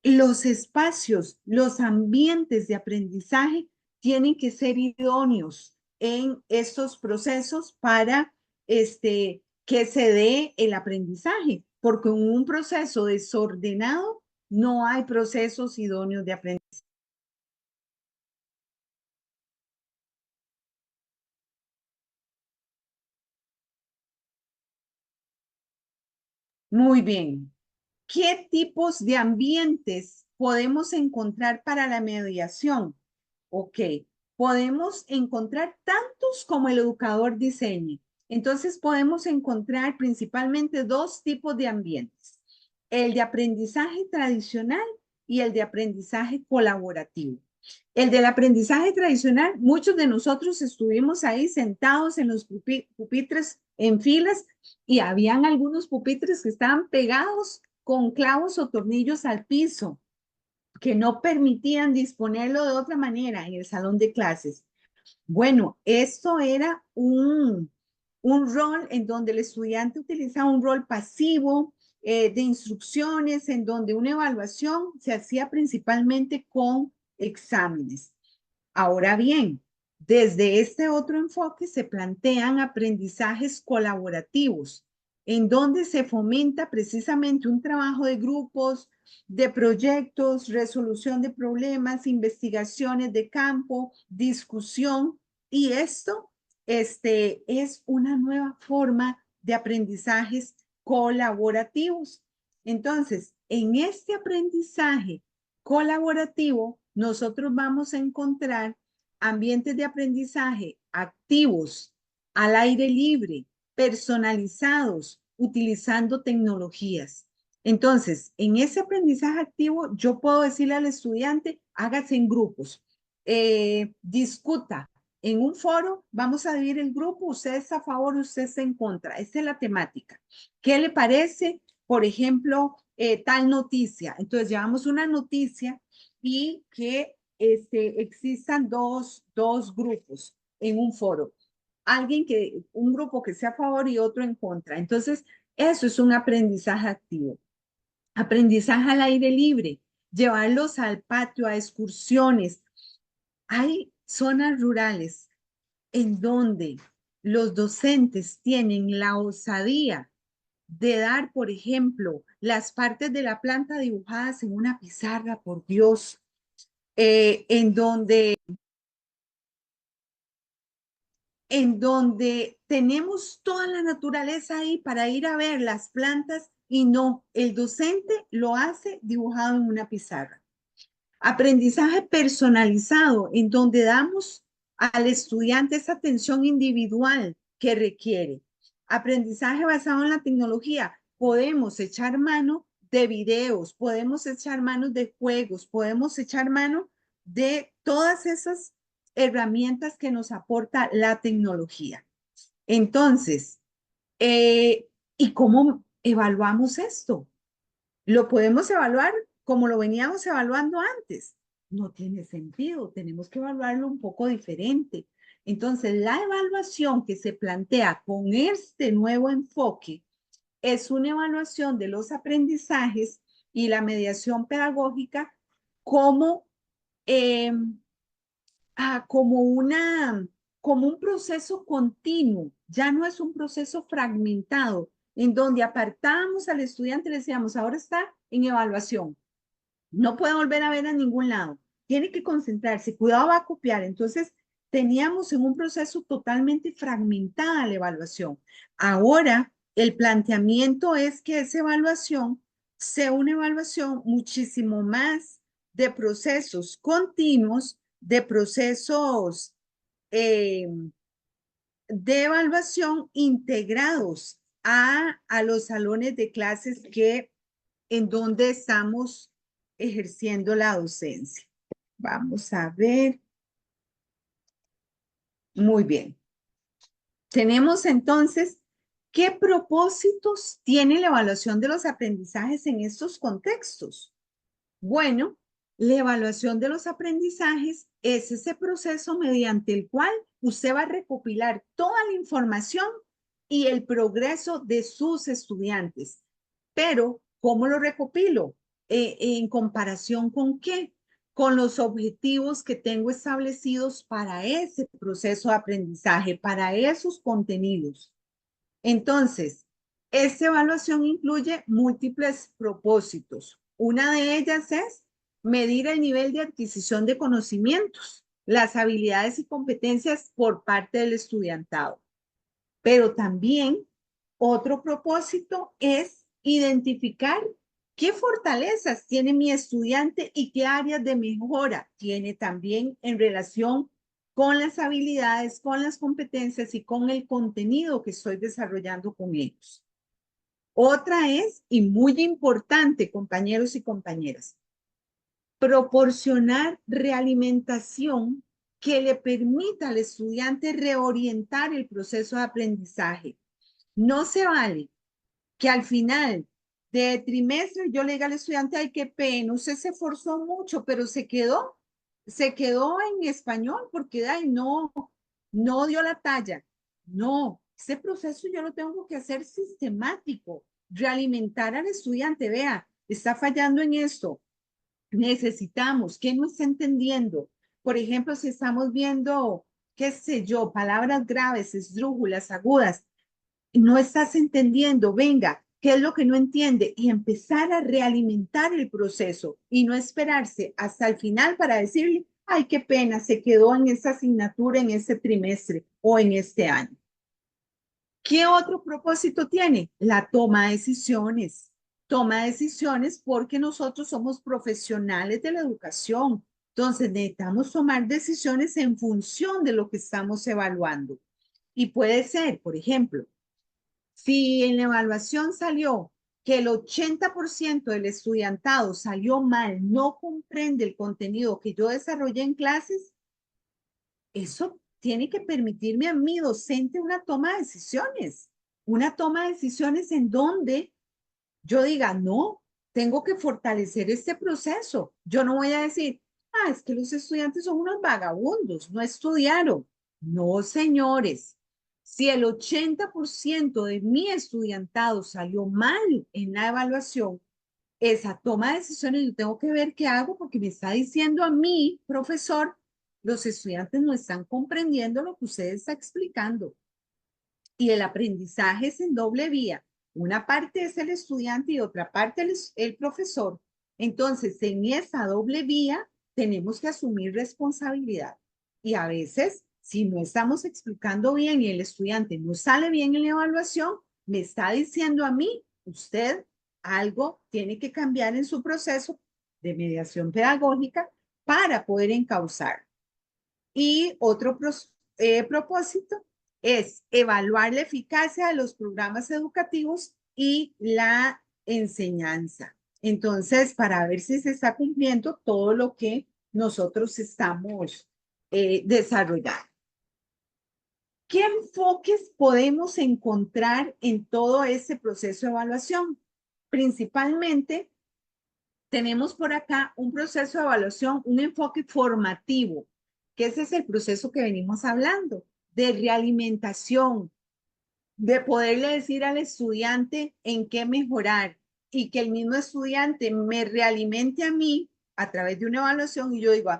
los espacios, los ambientes de aprendizaje tienen que ser idóneos en estos procesos para que se dé el aprendizaje, porque en un proceso desordenado no hay procesos idóneos de aprendizaje. Muy bien. ¿Qué tipos de ambientes podemos encontrar para la mediación? Ok, podemos encontrar tantos como el educador diseñe. Entonces podemos encontrar principalmente dos tipos de ambientes, el de aprendizaje tradicional y el de aprendizaje colaborativo. El del aprendizaje tradicional, muchos de nosotros estuvimos ahí sentados en los pupitres en filas y habían algunos pupitres que estaban pegados con clavos o tornillos al piso, que no permitían disponerlo de otra manera en el salón de clases. Bueno, esto era un rol en donde el estudiante utilizaba un rol pasivo de instrucciones, en donde una evaluación se hacía principalmente con exámenes. Ahora bien, desde este otro enfoque se plantean aprendizajes colaborativos, en donde se fomenta precisamente un trabajo de grupos, de proyectos, resolución de problemas, investigaciones de campo, discusión, y esto es una nueva forma de aprendizajes colaborativos. Entonces, en este aprendizaje colaborativo, nosotros vamos a encontrar ambientes de aprendizaje activos, al aire libre, personalizados, utilizando tecnologías. Entonces, en ese aprendizaje activo, yo puedo decirle al estudiante, hágase en grupos, discuta. En un foro vamos a dividir el grupo, usted está a favor, usted está en contra. Esta es la temática. ¿Qué le parece, por ejemplo, tal noticia? Entonces, llevamos una noticia y que existan dos grupos en un foro. Un grupo que sea a favor y otro en contra. Entonces, eso es un aprendizaje activo. Aprendizaje al aire libre, llevarlos al patio, a excursiones. Hay zonas rurales en donde los docentes tienen la osadía de dar, por ejemplo, las partes de la planta dibujadas en una pizarra, por Dios, en donde tenemos toda la naturaleza ahí para ir a ver las plantas y no, el docente lo hace dibujado en una pizarra. Aprendizaje personalizado, en donde damos al estudiante esa atención individual que requiere. Aprendizaje basado en la tecnología. Podemos echar mano de videos, podemos echar mano de juegos, podemos echar mano de todas esas herramientas que nos aporta la tecnología. Entonces, ¿y cómo evaluamos esto? ¿Lo podemos evaluar como lo veníamos evaluando antes? No tiene sentido, tenemos que evaluarlo un poco diferente. Entonces, la evaluación que se plantea con este nuevo enfoque es una evaluación de los aprendizajes y la mediación pedagógica como, eh, como un proceso continuo, ya no es un proceso fragmentado, en donde apartábamos al estudiante y le decíamos, ahora está en evaluación, no puede volver a ver a ningún lado, tiene que concentrarse, cuidado va a copiar. Entonces, teníamos en un proceso totalmente fragmentada la evaluación. Ahora, el planteamiento es que esa evaluación sea una evaluación muchísimo más de procesos continuos, de procesos de evaluación integrados a los salones de clases en donde estamos ejerciendo la docencia. Vamos a ver. Muy bien. Tenemos entonces, ¿qué propósitos tiene la evaluación de los aprendizajes en estos contextos? Bueno, la evaluación de los aprendizajes es ese proceso mediante el cual usted va a recopilar toda la información y el progreso de sus estudiantes. Pero, ¿cómo lo recopilo? ¿En comparación con qué? Con los objetivos que tengo establecidos para ese proceso de aprendizaje, para esos contenidos. Entonces, esta evaluación incluye múltiples propósitos. Una de ellas es medir el nivel de adquisición de conocimientos, las habilidades y competencias por parte del estudiantado. Pero también otro propósito es identificar qué fortalezas tiene mi estudiante y qué áreas de mejora tiene también en relación con las habilidades, con las competencias y con el contenido que estoy desarrollando con ellos. Otra es, y muy importante, compañeros y compañeras, proporcionar realimentación que le permita al estudiante reorientar el proceso de aprendizaje. No se vale que al final de trimestre yo le diga al estudiante, ay, qué pena, usted se esforzó mucho, pero se quedó en español porque, ay, no dio la talla. No, ese proceso yo lo tengo que hacer sistemático, realimentar al estudiante, vea, está fallando en esto, necesitamos, ¿qué no está entendiendo? Por ejemplo, si estamos viendo, qué sé yo, palabras graves, esdrújulas, agudas, no estás entendiendo, venga, ¿qué es lo que no entiende? Y empezar a realimentar el proceso y no esperarse hasta el final para decirle, ay, qué pena, se quedó en esa asignatura en ese trimestre o en este año. ¿Qué otro propósito tiene? La toma de decisiones. Toma de decisiones porque nosotros somos profesionales de la educación. Entonces necesitamos tomar decisiones en función de lo que estamos evaluando. Y puede ser, por ejemplo, si en la evaluación salió que el 80% del estudiantado salió mal, no comprende el contenido que yo desarrollé en clases, eso tiene que permitirme a mi docente una toma de decisiones en donde yo diga, no, tengo que fortalecer este proceso. Yo no voy a decir, es que los estudiantes son unos vagabundos, no estudiaron. No, señores. Si el 80% de mi estudiantado salió mal en la evaluación, esa toma de decisiones yo tengo que ver qué hago porque me está diciendo a mí, profesor, los estudiantes no están comprendiendo lo que usted está explicando. Y el aprendizaje es en doble vía. Una parte es el estudiante y otra parte el profesor. Entonces, en esa doble vía tenemos que asumir responsabilidad. Y a veces, si no estamos explicando bien y el estudiante no sale bien en la evaluación, me está diciendo a mí, usted algo tiene que cambiar en su proceso de mediación pedagógica para poder encauzar. Y otro propósito es evaluar la eficacia de los programas educativos y la enseñanza. Entonces, para ver si se está cumpliendo todo lo que nosotros estamos desarrollando. ¿Qué enfoques podemos encontrar en todo ese proceso de evaluación? Principalmente, tenemos por acá un proceso de evaluación, un enfoque formativo, que ese es el proceso que venimos hablando, de realimentación, de poderle decir al estudiante en qué mejorar y que el mismo estudiante me realimente a mí a través de una evaluación y yo digo,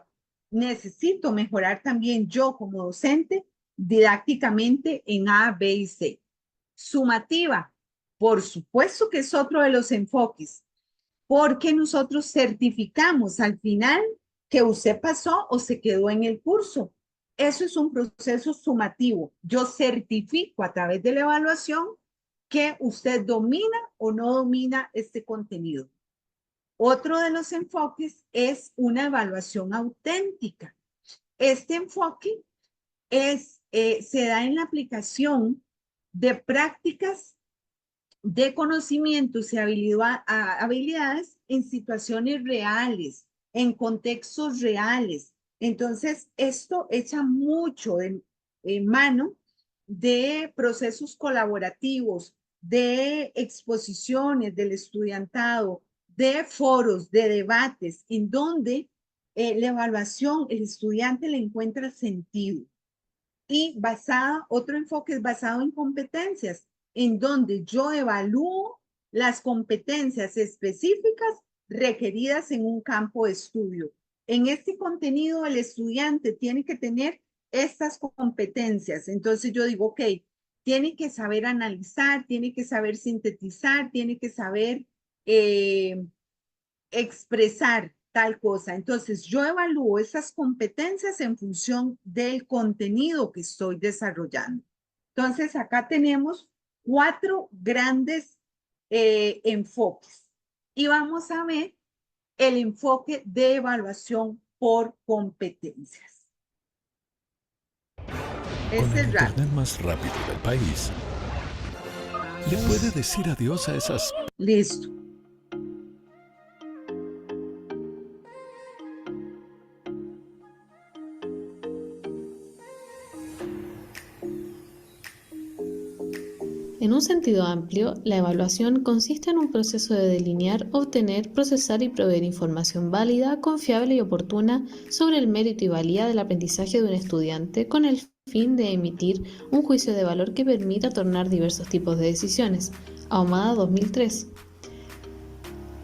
necesito mejorar también yo como docente didácticamente en A, B y C. Sumativa, por supuesto que es otro de los enfoques, porque nosotros certificamos al final que usted pasó o se quedó en el curso. Eso es un proceso sumativo. Yo certifico a través de la evaluación que usted domina o no domina este contenido. Otro de los enfoques es una evaluación auténtica. Este enfoque se da en la aplicación de prácticas de conocimientos y habilidades en situaciones reales, en contextos reales. Entonces, esto echa mucho de mano de procesos colaborativos, de exposiciones del estudiantado, de foros, de debates, en donde la evaluación, el estudiante le encuentra sentido. Y otro enfoque es basado en competencias, en donde yo evalúo las competencias específicas requeridas en un campo de estudio. En este contenido, el estudiante tiene que tener estas competencias. Entonces yo digo, ok, tiene que saber analizar, tiene que saber sintetizar, tiene que saber expresar tal cosa. Entonces yo evalúo esas competencias en función del contenido que estoy desarrollando. Entonces acá tenemos 4 grandes enfoques y vamos a ver el enfoque de evaluación por competencias. Con el internet más rápido del país, ¿le puede decir adiós a esas? Listo. En un sentido amplio, la evaluación consiste en un proceso de delinear, obtener, procesar y proveer información válida, confiable y oportuna sobre el mérito y valía del aprendizaje de un estudiante con el fin de emitir un juicio de valor que permita tornar diversos tipos de decisiones. Ahumada 2003.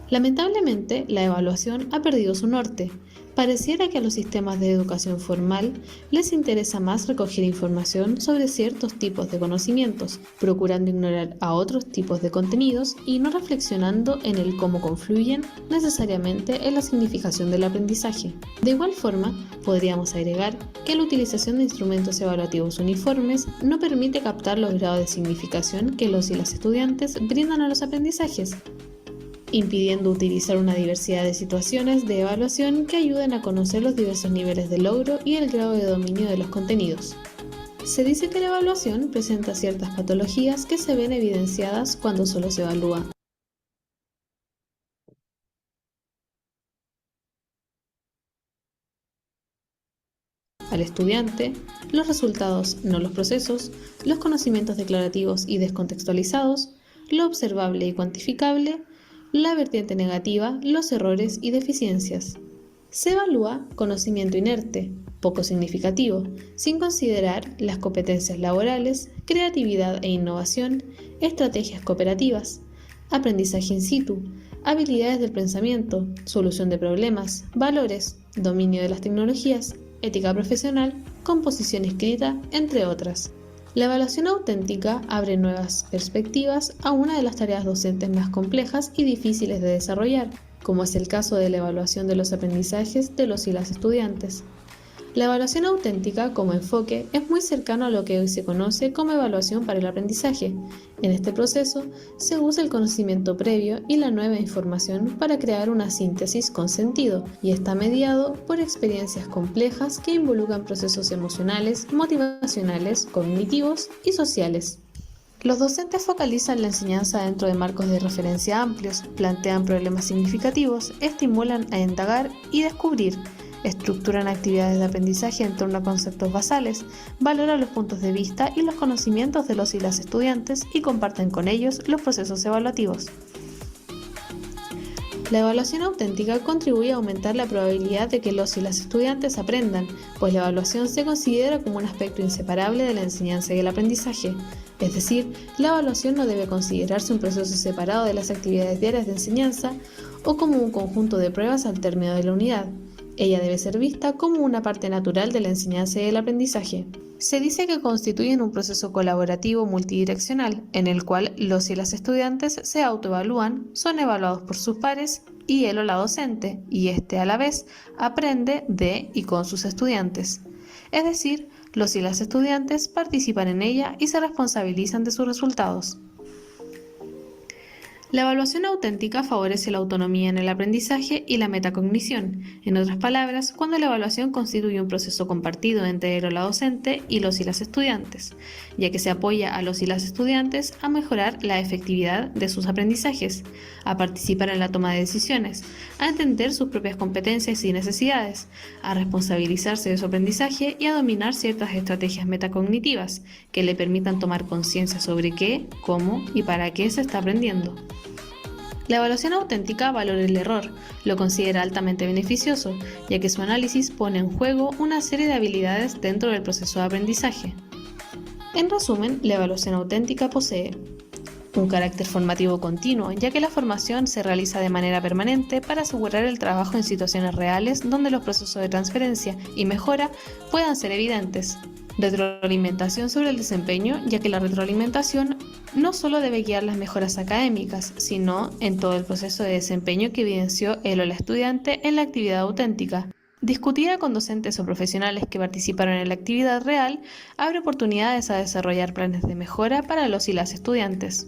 Lamentablemente, la evaluación ha perdido su norte. Pareciera que a los sistemas de educación formal les interesa más recoger información sobre ciertos tipos de conocimientos, procurando ignorar a otros tipos de contenidos y no reflexionando en el cómo confluyen necesariamente en la significación del aprendizaje. De igual forma, podríamos agregar que la utilización de instrumentos evaluativos uniformes no permite captar los grados de significación que los y las estudiantes brindan a los aprendizajes, impidiendo utilizar una diversidad de situaciones de evaluación que ayuden a conocer los diversos niveles de logro y el grado de dominio de los contenidos. Se dice que la evaluación presenta ciertas patologías que se ven evidenciadas cuando solo se evalúa al estudiante, los resultados, no los procesos, los conocimientos declarativos y descontextualizados, lo observable y cuantificable, la vertiente negativa, los errores y deficiencias. Se evalúa conocimiento inerte, poco significativo, sin considerar las competencias laborales, creatividad e innovación, estrategias cooperativas, aprendizaje in situ, habilidades del pensamiento, solución de problemas, valores, dominio de las tecnologías, ética profesional, composición escrita, entre otras. La evaluación auténtica abre nuevas perspectivas a una de las tareas docentes más complejas y difíciles de desarrollar, como es el caso de la evaluación de los aprendizajes de los y las estudiantes. La evaluación auténtica como enfoque es muy cercano a lo que hoy se conoce como evaluación para el aprendizaje. En este proceso se usa el conocimiento previo y la nueva información para crear una síntesis con sentido y está mediado por experiencias complejas que involucran procesos emocionales, motivacionales, cognitivos y sociales. Los docentes focalizan la enseñanza dentro de marcos de referencia amplios, plantean problemas significativos, estimulan a indagar y descubrir, estructuran actividades de aprendizaje en torno a conceptos basales, valoran los puntos de vista y los conocimientos de los y las estudiantes y comparten con ellos los procesos evaluativos. La evaluación auténtica contribuye a aumentar la probabilidad de que los y las estudiantes aprendan, pues la evaluación se considera como un aspecto inseparable de la enseñanza y el aprendizaje. Es decir, la evaluación no debe considerarse un proceso separado de las actividades diarias de enseñanza o como un conjunto de pruebas al término de la unidad. Ella debe ser vista como una parte natural de la enseñanza y el aprendizaje. Se dice que constituyen un proceso colaborativo multidireccional, en el cual los y las estudiantes se autoevalúan, son evaluados por sus pares y él o la docente, y éste a la vez aprende de y con sus estudiantes. Es decir, los y las estudiantes participan en ella y se responsabilizan de sus resultados. La evaluación auténtica favorece la autonomía en el aprendizaje y la metacognición. En otras palabras, cuando la evaluación constituye un proceso compartido entre él o la docente y los y las estudiantes, ya que se apoya a los y las estudiantes a mejorar la efectividad de sus aprendizajes, a participar en la toma de decisiones, a entender sus propias competencias y necesidades, a responsabilizarse de su aprendizaje y a dominar ciertas estrategias metacognitivas que le permitan tomar conciencia sobre qué, cómo y para qué se está aprendiendo. La evaluación auténtica valora el error, lo considera altamente beneficioso, ya que su análisis pone en juego una serie de habilidades dentro del proceso de aprendizaje. En resumen, la evaluación auténtica posee un carácter formativo continuo, ya que la formación se realiza de manera permanente para asegurar el trabajo en situaciones reales donde los procesos de transferencia y mejora puedan ser evidentes. Retroalimentación sobre el desempeño, ya que la retroalimentación no solo debe guiar las mejoras académicas, sino en todo el proceso de desempeño que evidenció él o la estudiante en la actividad auténtica. Discutida con docentes o profesionales que participaron en la actividad real, abre oportunidades a desarrollar planes de mejora para los y las estudiantes.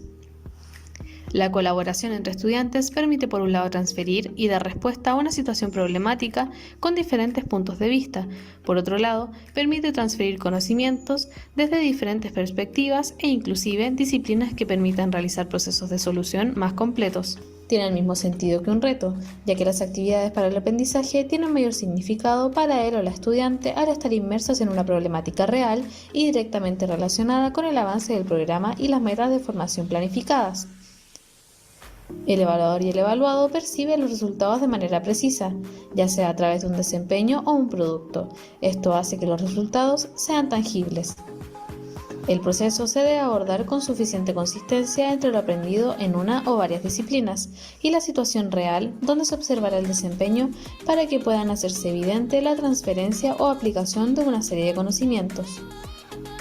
La colaboración entre estudiantes permite por un lado transferir y dar respuesta a una situación problemática con diferentes puntos de vista. Por otro lado, permite transferir conocimientos desde diferentes perspectivas e inclusive disciplinas que permitan realizar procesos de solución más completos. Tiene el mismo sentido que un reto, ya que las actividades para el aprendizaje tienen mayor significado para él o la estudiante al estar inmersas en una problemática real y directamente relacionada con el avance del programa y las metas de formación planificadas. El evaluador y el evaluado perciben los resultados de manera precisa, ya sea a través de un desempeño o un producto. Esto hace que los resultados sean tangibles. El proceso se debe abordar con suficiente consistencia entre lo aprendido en una o varias disciplinas y la situación real donde se observará el desempeño para que puedan hacerse evidente la transferencia o aplicación de una serie de conocimientos.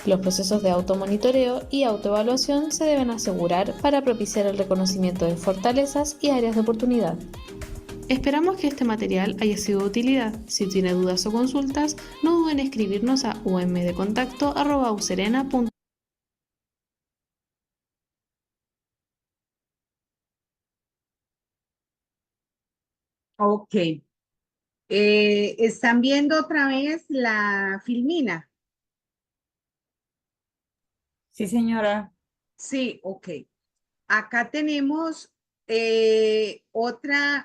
Los procesos de automonitoreo y autoevaluación se deben asegurar para propiciar el reconocimiento de fortalezas y áreas de oportunidad. Esperamos que este material haya sido de utilidad. Si tiene dudas o consultas, no duden en escribirnos a umdcontacto@userena.com. Ok. ¿Están viendo otra vez la filmina? Sí, señora. Sí, ok. Acá tenemos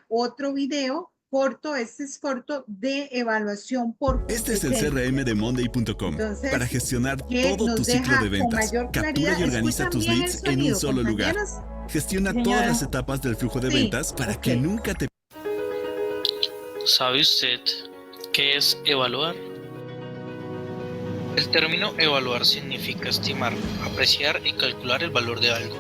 otro video corto, este es corto, de evaluación por Este es el competencia. CRM de Monday.com Entonces, para gestionar que todo nos tu ciclo deja de con ventas. mayor Captura claridad. y organiza ¿Escuchan tus bien el leads en un sonido, solo lugar. compañeros? Gestiona Señora. todas las etapas del flujo de Sí, ventas para que ok. nunca te ¿Sabe usted qué es evaluar? El término evaluar significa estimar, apreciar y calcular el valor de algo.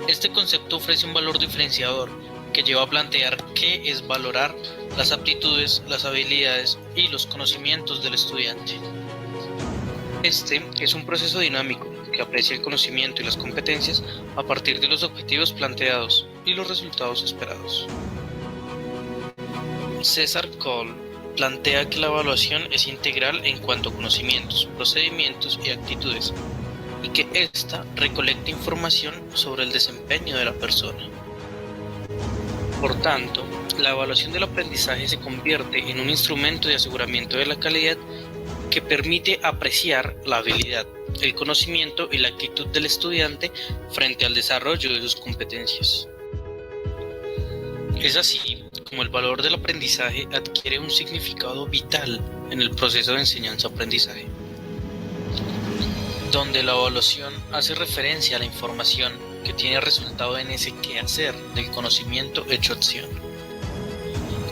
Este concepto ofrece un valor diferenciador que lleva a plantear qué es valorar las aptitudes, las habilidades y los conocimientos del estudiante. Este es un proceso dinámico que aprecia el conocimiento y las competencias a partir de los objetivos planteados y los resultados esperados. César Cole plantea que la evaluación es integral en cuanto a conocimientos, procedimientos y actitudes, y que ésta recolecta información sobre el desempeño de la persona. Por tanto, la evaluación del aprendizaje se convierte en un instrumento de aseguramiento de la calidad que permite apreciar la habilidad, el conocimiento y la actitud del estudiante frente al desarrollo de sus competencias. Es así como el valor del aprendizaje adquiere un significado vital en el proceso de enseñanza-aprendizaje, donde la evaluación hace referencia a la información que tiene resultado en ese quehacer del conocimiento hecho acción.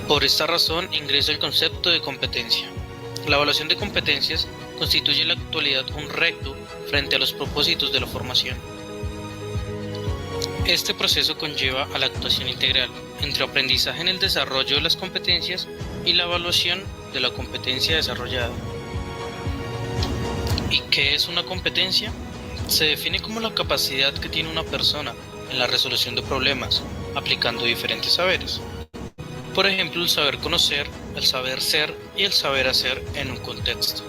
Por esta razón ingresa el concepto de competencia. La evaluación de competencias constituye en la actualidad un reto frente a los propósitos de la formación. Este proceso conlleva a la actuación integral entre aprendizaje en el desarrollo de las competencias y la evaluación de la competencia desarrollada. ¿Y qué es una competencia? Se define como la capacidad que tiene una persona en la resolución de problemas, aplicando diferentes saberes. Por ejemplo, el saber conocer, el saber ser y el saber hacer en un contexto.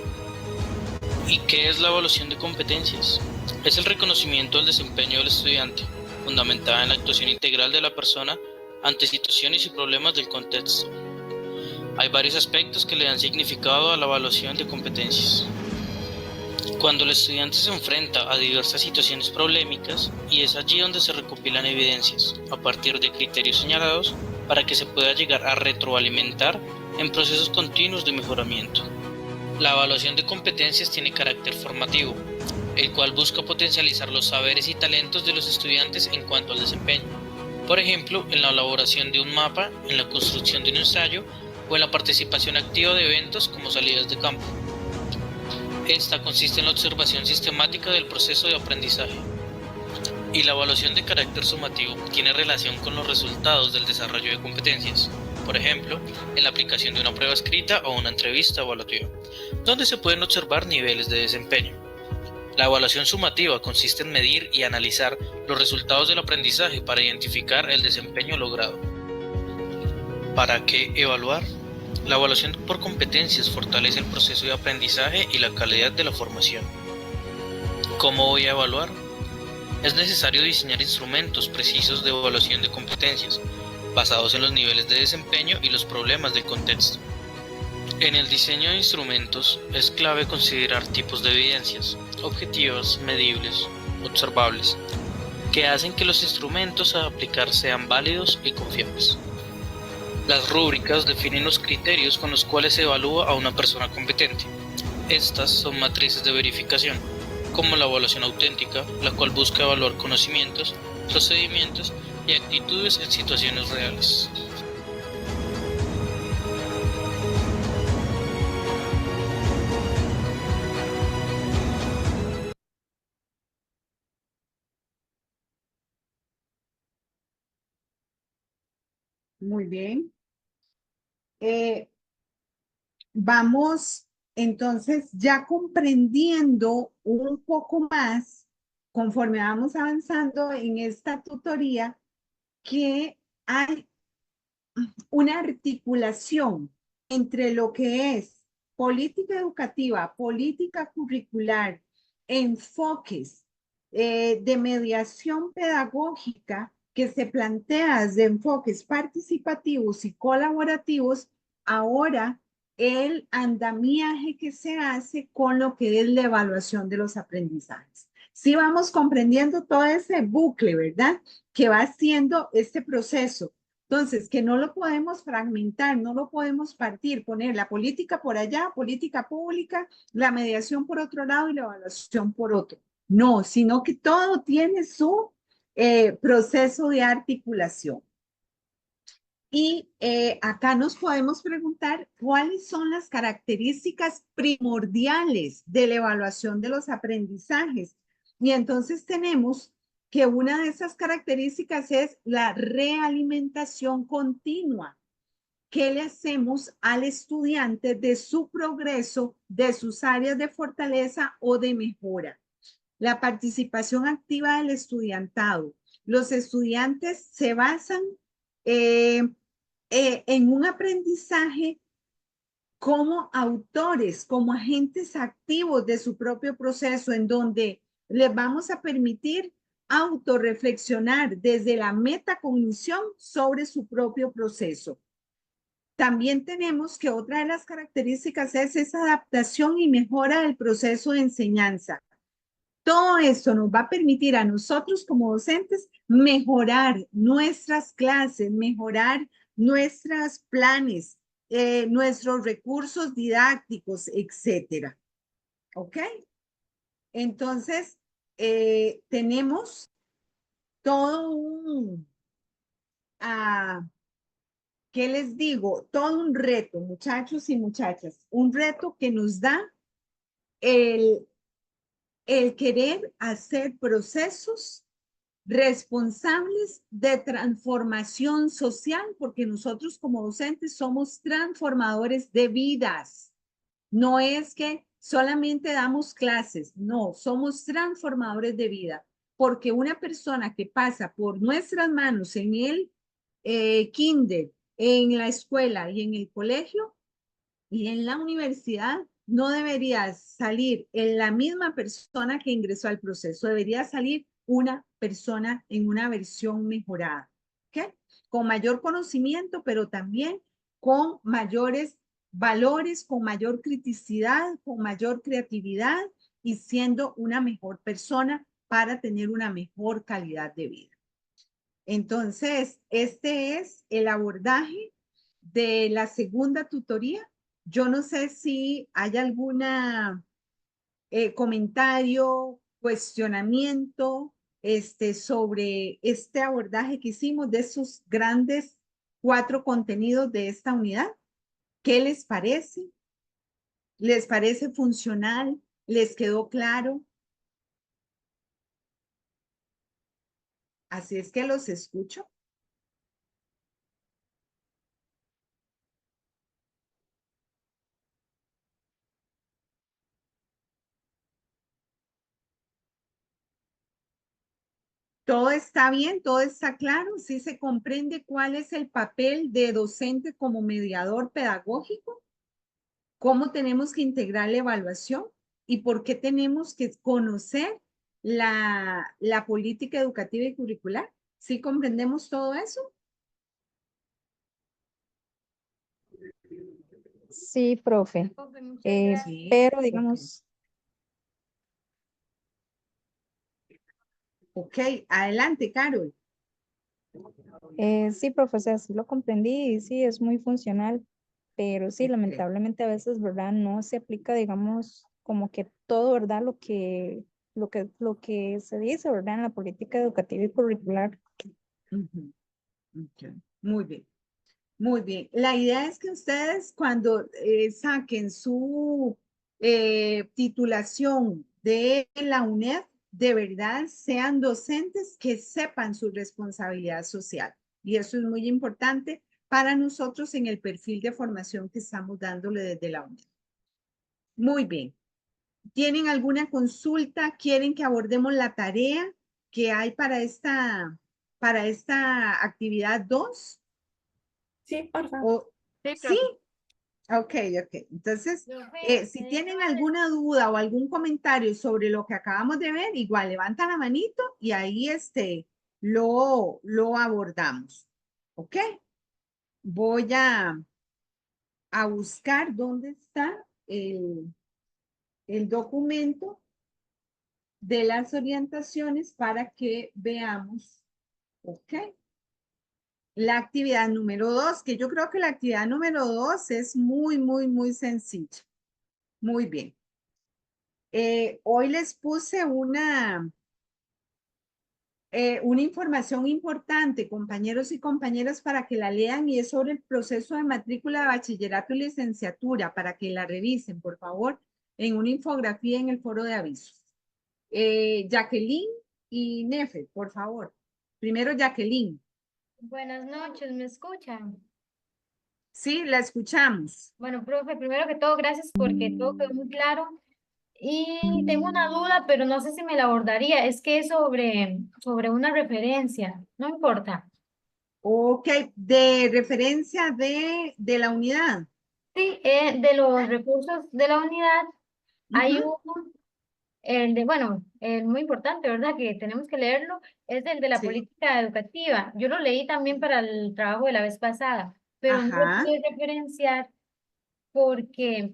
¿Y qué es la evaluación de competencias? Es el reconocimiento del desempeño del estudiante, fundamentada en la actuación integral de la persona ante situaciones y problemas del contexto. Hay varios aspectos que le dan significado a la evaluación de competencias. Cuando el estudiante se enfrenta a diversas situaciones problemáticas, y es allí donde se recopilan evidencias, a partir de criterios señalados, para que se pueda llegar a retroalimentar en procesos continuos de mejoramiento. La evaluación de competencias tiene carácter formativo, el cual busca potencializar los saberes y talentos de los estudiantes en cuanto al desempeño. Por ejemplo, en la elaboración de un mapa, en la construcción de un ensayo o en la participación activa de eventos como salidas de campo. Esta consiste en la observación sistemática del proceso de aprendizaje. Y la evaluación de carácter sumativo tiene relación con los resultados del desarrollo de competencias. Por ejemplo, en la aplicación de una prueba escrita o una entrevista evaluativa, donde se pueden observar niveles de desempeño. La evaluación sumativa consiste en medir y analizar los resultados del aprendizaje para identificar el desempeño logrado. ¿Para qué evaluar? La evaluación por competencias fortalece el proceso de aprendizaje y la calidad de la formación. ¿Cómo voy a evaluar? Es necesario diseñar instrumentos precisos de evaluación de competencias, basados en los niveles de desempeño y los problemas del contexto. En el diseño de instrumentos es clave considerar tipos de evidencias, objetivas, medibles, observables, que hacen que los instrumentos a aplicar sean válidos y confiables. Las rúbricas definen los criterios con los cuales se evalúa a una persona competente. Estas son matrices de verificación, como la evaluación auténtica, la cual busca evaluar conocimientos, procedimientos y actitudes en situaciones reales. Muy bien. Vamos entonces ya comprendiendo un poco más, conforme vamos avanzando en esta tutoría, que hay una articulación entre lo que es política educativa, política curricular, enfoques de mediación pedagógica que se plantea desde enfoques participativos y colaborativos, ahora el andamiaje que se hace con lo que es la evaluación de los aprendizajes. Sí vamos comprendiendo todo ese bucle, ¿verdad? Que va haciendo este proceso. Entonces, que no lo podemos fragmentar, no lo podemos partir, poner la política por allá, política pública, la mediación por otro lado y la evaluación por otro. No, sino que todo tiene su proceso de articulación. Y acá nos podemos preguntar cuáles son las características primordiales de la evaluación de los aprendizajes. Y entonces tenemos que una de esas características es la realimentación continua. qué le hacemos al estudiante de su progreso, de sus áreas de fortaleza o de mejora. La participación activa del estudiantado. Los estudiantes se basan en un aprendizaje como autores, como agentes activos de su propio proceso, en donde les vamos a permitir autorreflexionar desde la metacognición sobre su propio proceso. También tenemos que otra de las características es esa adaptación y mejora del proceso de enseñanza. Todo esto nos va a permitir a nosotros como docentes mejorar nuestras clases, mejorar nuestros planes, nuestros recursos didácticos, etcétera. ¿Ok? Entonces, tenemos todo un, ¿qué les digo? Todo un reto, muchachos y muchachas, un reto que nos da el querer hacer procesos responsables de transformación social, porque nosotros como docentes somos transformadores de vidas. No es que solamente damos clases, no, somos transformadores de vida, porque una persona que pasa por nuestras manos en el kinder, en la escuela y en el colegio y en la universidad, no debería salir en la misma persona que ingresó al proceso, debería salir una persona en una versión mejorada, ¿ok? Con mayor conocimiento, pero también con mayores valores, con mayor criticidad, con mayor creatividad y siendo una mejor persona para tener una mejor calidad de vida. Entonces, este es el abordaje de la segunda tutoría. Yo no sé si hay alguna comentario, cuestionamiento sobre este abordaje que hicimos de esos grandes 4 contenidos de esta unidad. ¿Qué les parece? ¿Les parece funcional? ¿Les quedó claro? Así es que los escucho. Todo está bien, todo está claro, sí se comprende cuál es el papel de docente como mediador pedagógico, cómo tenemos que integrar la evaluación y por qué tenemos que conocer la política educativa y curricular. ¿Sí comprendemos todo eso? Sí, profe. Sí, Pero digamos, ok, adelante, Carol. sí, profe, o sea, sí lo comprendí y sí, es muy funcional, pero sí, Ok. lamentablemente a veces, ¿verdad? No se aplica, digamos, como que todo, ¿verdad? Lo que se dice, ¿verdad? En la política educativa y curricular. Ujú, ok, muy bien. Muy bien. La idea es que ustedes cuando saquen su titulación de la UNED, de verdad sean docentes que sepan su responsabilidad social. Y eso es muy importante para nosotros en el perfil de formación que estamos dándole desde la UNED. Muy bien. ¿Tienen alguna consulta? ¿Quieren que abordemos la tarea que hay para esta actividad 2? Sí, por favor. ¿Sí? Ok, ok. Entonces, si tienen alguna duda o algún comentario sobre lo que acabamos de ver, igual levanta la manito y ahí lo abordamos. Ok. Voy a buscar dónde está el documento de las orientaciones para que veamos. Ok. La actividad número 2, que yo creo que la actividad número 2 es muy, muy, muy sencilla. Muy bien. Hoy les puse una información importante, compañeros y compañeras, para que la lean y es sobre el proceso de matrícula de bachillerato y licenciatura, para que la revisen, por favor, en una infografía en el foro de avisos. Jacqueline y Nefe, por favor. Primero, Jacqueline. Buenas noches, ¿me escuchan? Sí, la escuchamos. Bueno, profe, primero que todo, gracias porque todo quedó muy claro. Y tengo una duda, pero no sé si me la abordaría. Es que es sobre una referencia, no importa. Ok, de referencia de la unidad. Sí, de los recursos de la unidad hay Ujú, uno, el de, bueno, el muy importante, ¿verdad? Que tenemos que leerlo, es el de la sí, política educativa. Yo lo leí también para el trabajo de la vez pasada, pero no lo ajá. pude referenciar porque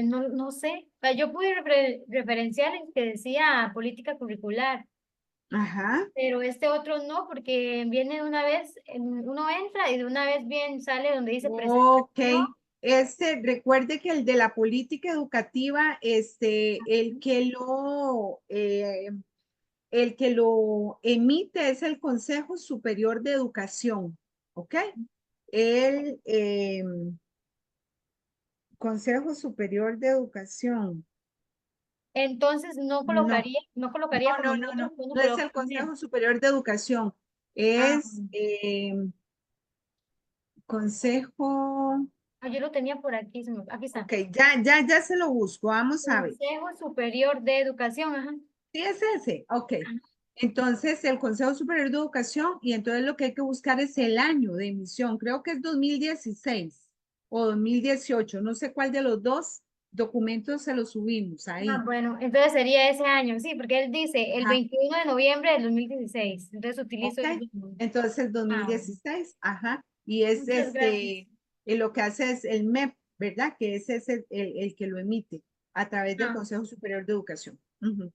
no sé. O sea, yo pude referenciar el que decía política curricular, Ajá. pero este otro no, porque viene de una vez, uno entra y de una vez bien sale donde dice Ok. presentación. Recuerde que el de la política educativa, el que lo emite es el Consejo Superior de Educación. ¿Ok? El Consejo Superior de Educación. Entonces No, no colocaría como el no. otro que uno No es coloca el también. Consejo Superior de Educación. Ah, Es Consejo. yo lo tenía por aquí, aquí está. Ok, ya se lo busco. Vamos a ver. Consejo Superior de Educación, ajá. Sí, es ese. Ok. Ajá. Entonces, el Consejo Superior de Educación, y entonces lo que hay que buscar es el año de emisión. Creo que es 2016 o 2018. No sé cuál de los dos documentos se los subimos Ah, ahí. bueno, entonces sería ese año, sí, porque él dice el Ajá. 21 de noviembre del 2016. Entonces utilizo Ok. el mismo. Entonces, Ah, bueno. 2016. Ajá. Y es Muchas gracias. lo que hace es el MEP, ¿verdad? Que ese es el que lo emite a través del Ah, Consejo Superior de Educación. Ujú.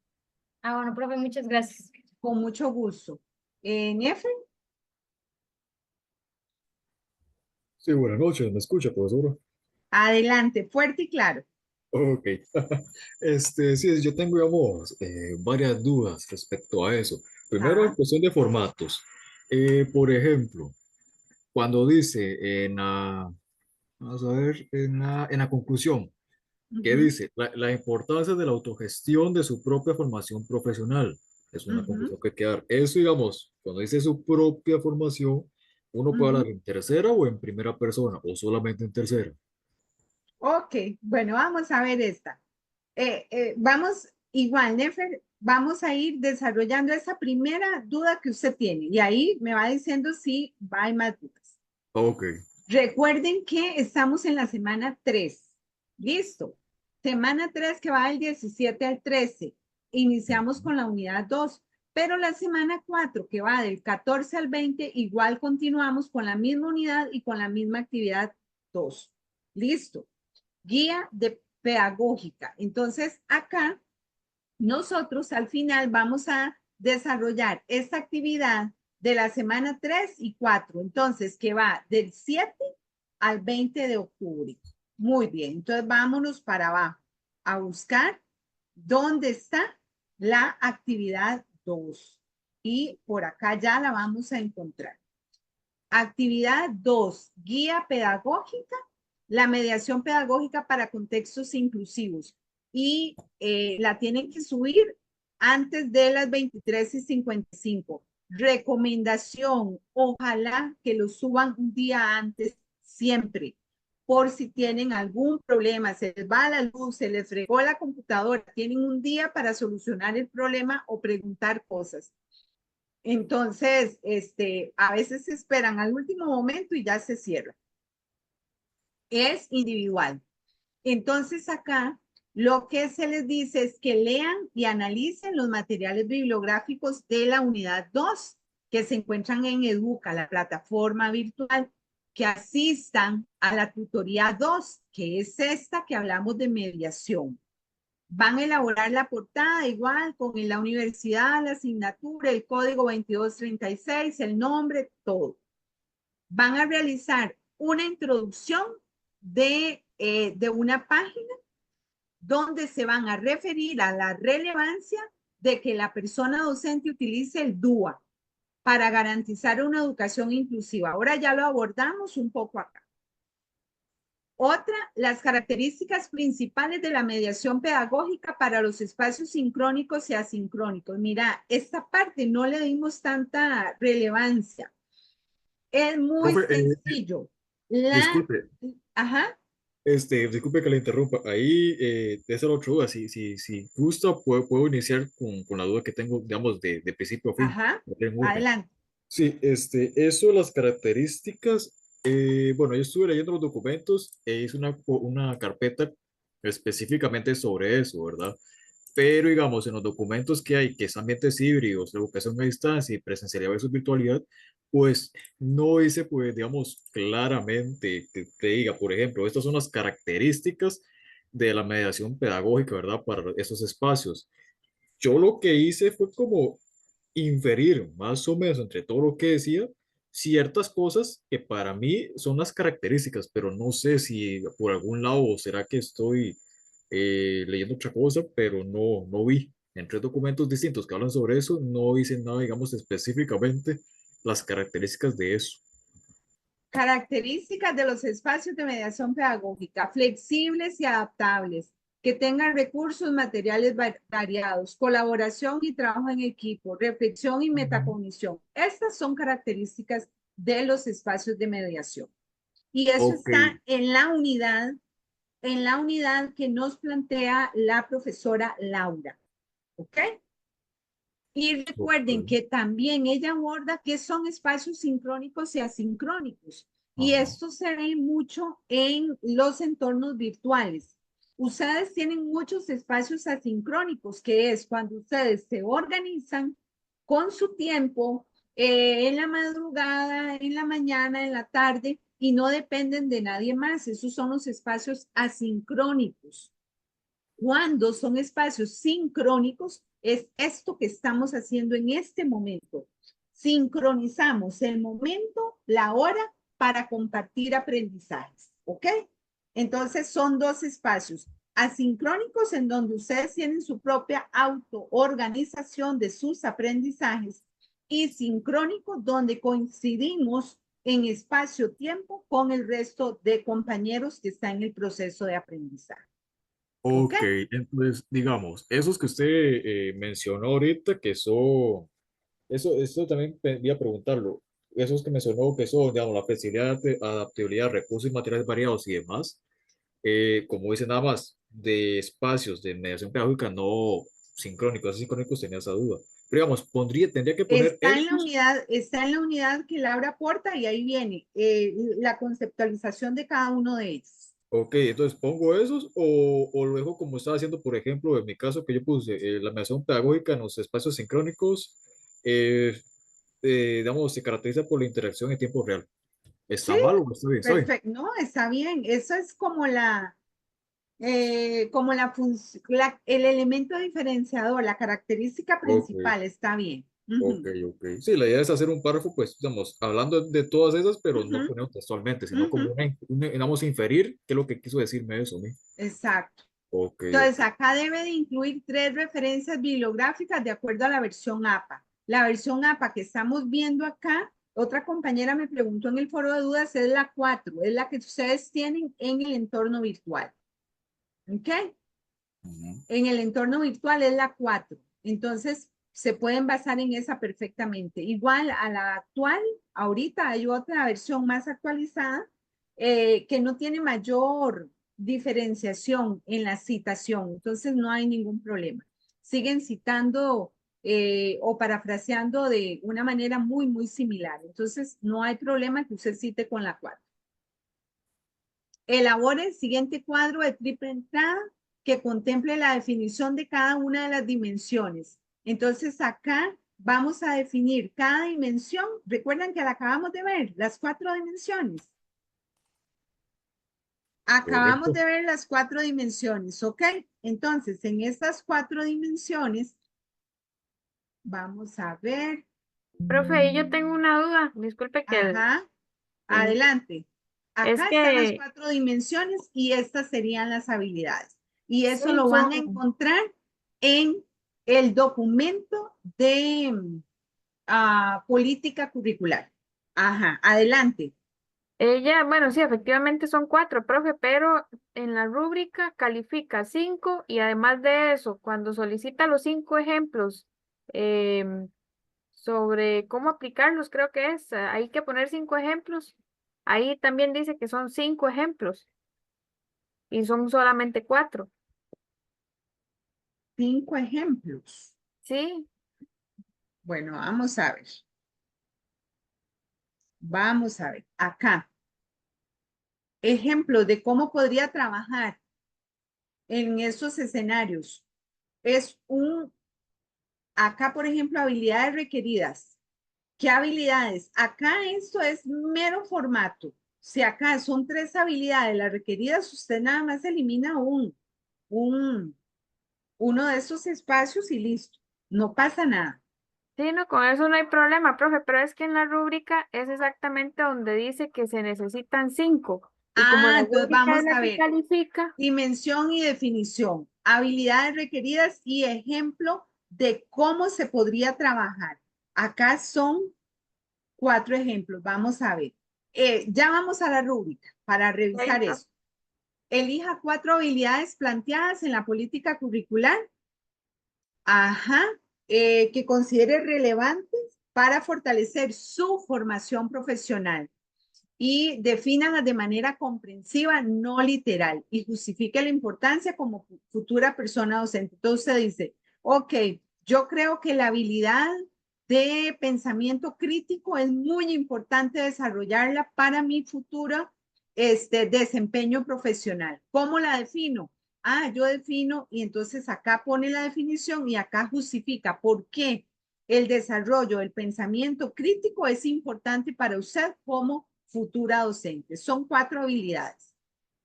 bueno, profe, muchas gracias. Con mucho gusto. Nefer, Sí, buenas noches, ¿me escucha, profesora? adelante, fuerte y claro. Ok. Sí, yo tengo, digamos, varias dudas respecto a eso. Primero, en Ajá. cuestión de formatos. Por ejemplo, cuando dice vamos a ver, en la conclusión, que Ujú, dice la importancia de la autogestión de su propia formación profesional. Es una ujú, conclusión que hay que dar. Eso, digamos, cuando dice su propia formación, uno puede hablar ujú. en tercera o en primera persona, o solamente en tercera. Ok, bueno, vamos a ver esta. Vamos, igual, Nefer, vamos a ir desarrollando esa primera duda que usted tiene y ahí me va diciendo si hay más dudas. Ok. Recuerden que estamos en la semana 3. Listo. Semana 3 que va del 17 al 13. Iniciamos con la unidad 2. Pero la semana 4 que va del 14 al 20, igual continuamos con la misma unidad y con la misma actividad 2. Listo. Guía de pedagógica. Entonces, acá nosotros al final vamos a desarrollar esta actividad de la semana 3 y 4, entonces que va del 7 al 20 de octubre. Muy bien, entonces vámonos para abajo a buscar dónde está la actividad 2 y por acá ya la vamos a encontrar. Actividad 2, guía pedagógica, la mediación pedagógica para contextos inclusivos. Y la tienen que subir antes de las 23:55. Recomendación, ojalá que lo suban un día antes siempre, por si tienen algún problema, se les va la luz, se les fregó la computadora, tienen un día para solucionar el problema o preguntar cosas. Entonces, a veces se esperan al último momento y ya se cierra. Es individual. Entonces, acá lo que se les dice es que lean y analicen los materiales bibliográficos de la unidad 2 que se encuentran en Educa, la plataforma virtual, que asistan a la tutoría 2, que es esta que hablamos de mediación. Van a elaborar la portada igual con la universidad, la asignatura, el código 2236, el nombre, todo. Van a realizar una introducción de una página donde se van a referir a la relevancia de que la persona docente utilice el DUA para garantizar una educación inclusiva. Ahora ya lo abordamos un poco acá. Otra, las características principales de la mediación pedagógica para los espacios sincrónicos y asincrónicos. Mira, esta parte no le dimos tanta relevancia, Es muy Profe, sencillo. La, disculpe, ajá, disculpe, ajá, disculpe que le interrumpa. Ahí, esa es la otra duda. Si gusta, puedo iniciar con la duda que tengo, digamos, de principio a fin. ajá, En orden. adelante. Sí, eso, las características, bueno, yo estuve leyendo los documentos e hice una carpeta específicamente sobre eso, ¿verdad? Pero, digamos, en los documentos que hay, que es ambientes híbridos, educación a distancia y presencialidad versus virtualidad, pues no dice, pues, digamos, claramente que diga, por ejemplo, estas son las características de la mediación pedagógica, ¿verdad? Para esos espacios. Yo lo que hice fue como inferir más o menos entre todo lo que decía ciertas cosas que para mí son las características, pero no sé si por algún lado será que estoy leyendo otra cosa, pero no vi. En tres documentos distintos que hablan sobre eso, no dicen nada, digamos, específicamente las características de eso. Características de los espacios de mediación pedagógica, flexibles y adaptables, que tengan recursos materiales variados, colaboración y trabajo en equipo, reflexión y metacognición. Estas son características de los espacios de mediación. Y eso Ok, está en la unidad que nos plantea la profesora Laura. ¿Ok? Y recuerden ok, que también ella aborda qué son espacios sincrónicos y asincrónicos. Y ajá, esto se ve mucho en los entornos virtuales. Ustedes tienen muchos espacios asincrónicos, que es cuando ustedes se organizan con su tiempo, en la madrugada, en la mañana, en la tarde, y no dependen de nadie más. Esos son los espacios asincrónicos. Cuando son espacios sincrónicos, es esto que estamos haciendo en este momento. Sincronizamos el momento, la hora, para compartir aprendizajes, ¿ok? Entonces son dos espacios asincrónicos en donde ustedes tienen su propia autoorganización de sus aprendizajes y sincrónicos donde coincidimos en espacio-tiempo con el resto de compañeros que están en el proceso de aprendizaje. ¿Ok? ok, entonces, digamos, esos que usted mencionó ahorita, que son, eso también voy a preguntarlo, esos que mencionó que son, digamos, la flexibilidad, adaptabilidad, recursos y materiales variados y demás, como dice nada más, de espacios de mediación pedagógica no sincrónicos, asincrónicos, tenía esa duda. Pero digamos, tendría que poner esos. Está en la unidad que Laura aporta y ahí viene la conceptualización de cada uno de ellos. Ok, entonces pongo esos o lo dejo como estaba haciendo, por ejemplo, en mi caso que yo puse la mediación pedagógica en los espacios sincrónicos, eh, digamos, se caracteriza por la interacción en tiempo real. Sí, ¿Está mal o está bien? Está bien. perfecto. No, está bien. Eso es como el elemento diferenciador, la característica Ok, principal, está bien. ok, Ujú, ok. Sí, la idea es hacer un párrafo, pues, digamos, hablando de todas esas, pero no ujú, poniendo textualmente, sino como ujú, digamos, inferir qué es lo que quiso decirme eso a mí. exacto. Ok, Entonces, ok. acá debe de incluir 3 referencias bibliográficas de acuerdo a la versión APA. La versión APA que estamos viendo acá, otra compañera me preguntó en el foro de dudas, es la 4, es la que ustedes tienen en el entorno virtual. ¿Ok? Ujú. En el entorno virtual es la 4. Entonces, se pueden basar en esa perfectamente. Igual a la actual, ahorita hay otra versión más actualizada que no tiene mayor diferenciación en la citación. Entonces, no hay ningún problema. Siguen citando o parafraseando de una manera muy similar. Entonces, no hay problema que usted cite con la 4. Elabore el siguiente cuadro de triple entrada que contemple la definición de cada una de las dimensiones. Entonces acá vamos a definir cada dimensión. Recuerdan que la acabamos de ver, las 4 dimensiones. Acabamos Correcto. de ver las 4 dimensiones, ¿ok? Entonces, en estas 4 dimensiones, vamos a ver. Profe, yo tengo una duda, disculpe Ajá, el- adelante. es Acá están las que 4 dimensiones y estas serían las habilidades. Y eso sí, lo van a son, encontrar en el documento de política curricular. Ajá, adelante. ella, bueno, sí, efectivamente son 4, profe, pero en la rúbrica califica 5 y además de eso, cuando solicita los 5 ejemplos, em, sobre cómo aplicarlos, creo que es. Hay que poner 5 ejemplos. Ahí también dice que son 5 ejemplos y son solamente 4. 5 ejemplos. Sí. Bueno, vamos a ver. Vamos a ver. Acá. Ejemplos de cómo podría trabajar en esos escenarios. Acá, por ejemplo, habilidades requeridas. ¿Qué habilidades? Acá esto es mero formato. Si acá son 3 habilidades las requeridas, usted nada más elimina uno de esos espacios y listo. No pasa nada. Sí, no, con eso no hay problema, profe, pero es que en la rúbrica es exactamente donde dice que se necesitan 5. Y como la Entonces rúbrica vamos es la a que ver. califica. Dimensión y definición. Habilidades requeridas y ejemplo de cómo se podría trabajar. Acá son 4 ejemplos. Vamos a ver. Ya vamos a la rúbrica para revisar Perfecto. eso. Elija 4 habilidades planteadas en la política curricular. Ajá. Que considere relevantes para fortalecer su formación profesional. Y defínalas de manera comprensiva, no literal, y justifique la importancia como futura persona docente. Entonces usted dice, ok, yo creo que la habilidad de pensamiento crítico es muy importante desarrollarla para mi futuro desempeño profesional. ¿Cómo la defino? Yo defino, y entonces acá pone la definición y acá justifica por qué el desarrollo del pensamiento crítico es importante para usted como futura docente. Son 4 habilidades.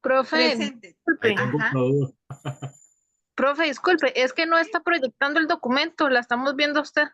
Profe, Presentes. Ahí tengo una duda. Profe, disculpe, es que no está proyectando el documento, la estamos viendo a usted.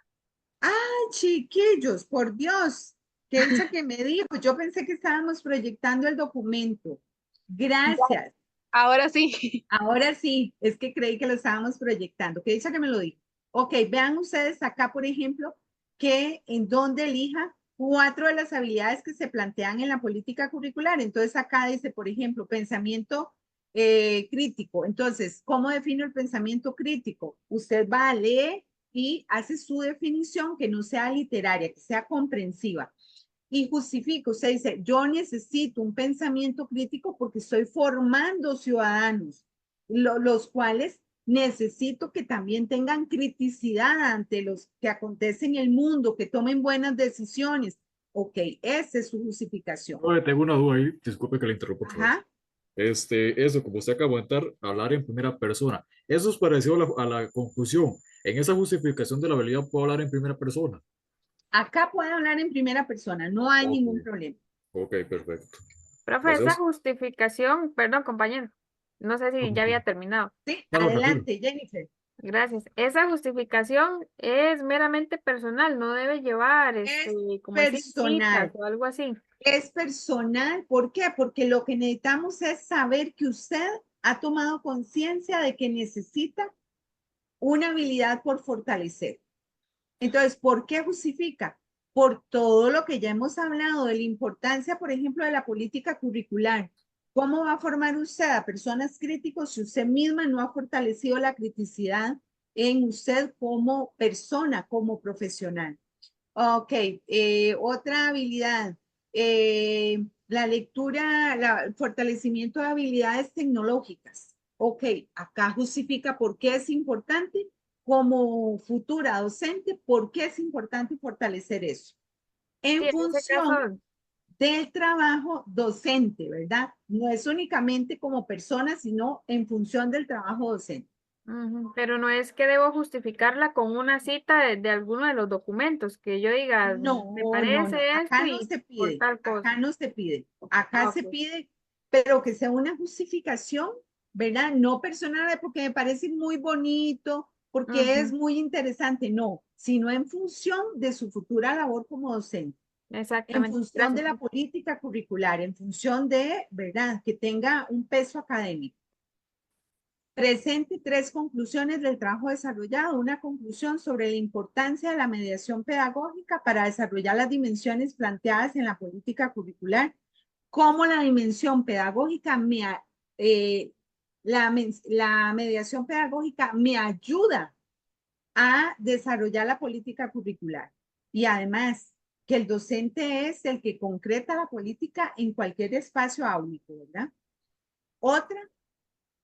Chiquillos, por Dios, qué dicha que me dijo. Yo pensé que estábamos proyectando el documento. Gracias. Ahora sí. Ahora sí, es que creí que lo estábamos proyectando. Qué dicha que me lo dijo. Ok, vean ustedes acá, por ejemplo, que en donde elija 4 de las habilidades que se plantean en la política curricular. Entonces acá dice, por ejemplo, pensamiento crítico. Entonces, ¿cómo defino el pensamiento crítico? Usted va a leer y hace su definición que no sea literaria, que sea comprensiva. Y justifica, usted dice, yo necesito un pensamiento crítico porque estoy formando ciudadanos, los cuales necesito que también tengan criticidad ante los que acontecen en el mundo, que tomen buenas decisiones. Ok, esa es su justificación. Oye, tengo una duda ahí, disculpe que le interrumpa otra vez. Ajá. Eso, como usted acaba de comentar, hablar en primera persona. Eso es parecido a la conclusión. En esa justificación de la habilidad puedo hablar en primera persona. Acá puede hablar en primera persona, no hay ningún problema. Ok, perfecto. Profe, esa Gracias. justificación, perdón, compañero, no sé si ya había terminado. Sí, No, adelante, Jennifer. Gracias. Esa justificación es meramente personal, no debe llevar como decir, Personal. citas o algo así. Es personal, ¿por qué? Porque lo que necesitamos es saber que usted ha tomado conciencia de que necesita una habilidad por fortalecer. Entonces, ¿por qué justifica? Por todo lo que ya hemos hablado de la importancia, por ejemplo, de la política curricular. ¿Cómo va a formar usted a personas críticos si usted misma no ha fortalecido la criticidad en usted como persona, como profesional? Ok, otra habilidad, la lectura, el fortalecimiento de habilidades tecnológicas. Ok, acá justifica por qué es importante como futura docente, por qué es importante fortalecer eso. En Sí, en ese función caso, del trabajo docente, ¿verdad? No es únicamente como persona, sino en función del trabajo docente. pero no es que debo justificarla con una cita de alguno de los documentos, que yo diga, No, me no, parece no, acá esto no y se por pide, tal cosa. acá no se pide, acá se Ok. pide, pero que sea una justificación, ¿verdad? No personal, porque me parece muy bonito, porque es muy interesante, no, sino en función de su futura labor como docente. En Exactamente. función de Gracias. la política curricular, en función de, ¿verdad? Que tenga un peso académico. Presente 3 conclusiones del trabajo desarrollado. Una conclusión sobre la importancia de la mediación pedagógica para desarrollar las dimensiones planteadas en la política curricular. Cómo la dimensión pedagógica la mediación pedagógica me ayuda a desarrollar la política curricular. Y además, que el docente es el que concreta la política en cualquier espacio áulico, ¿verdad? Otra,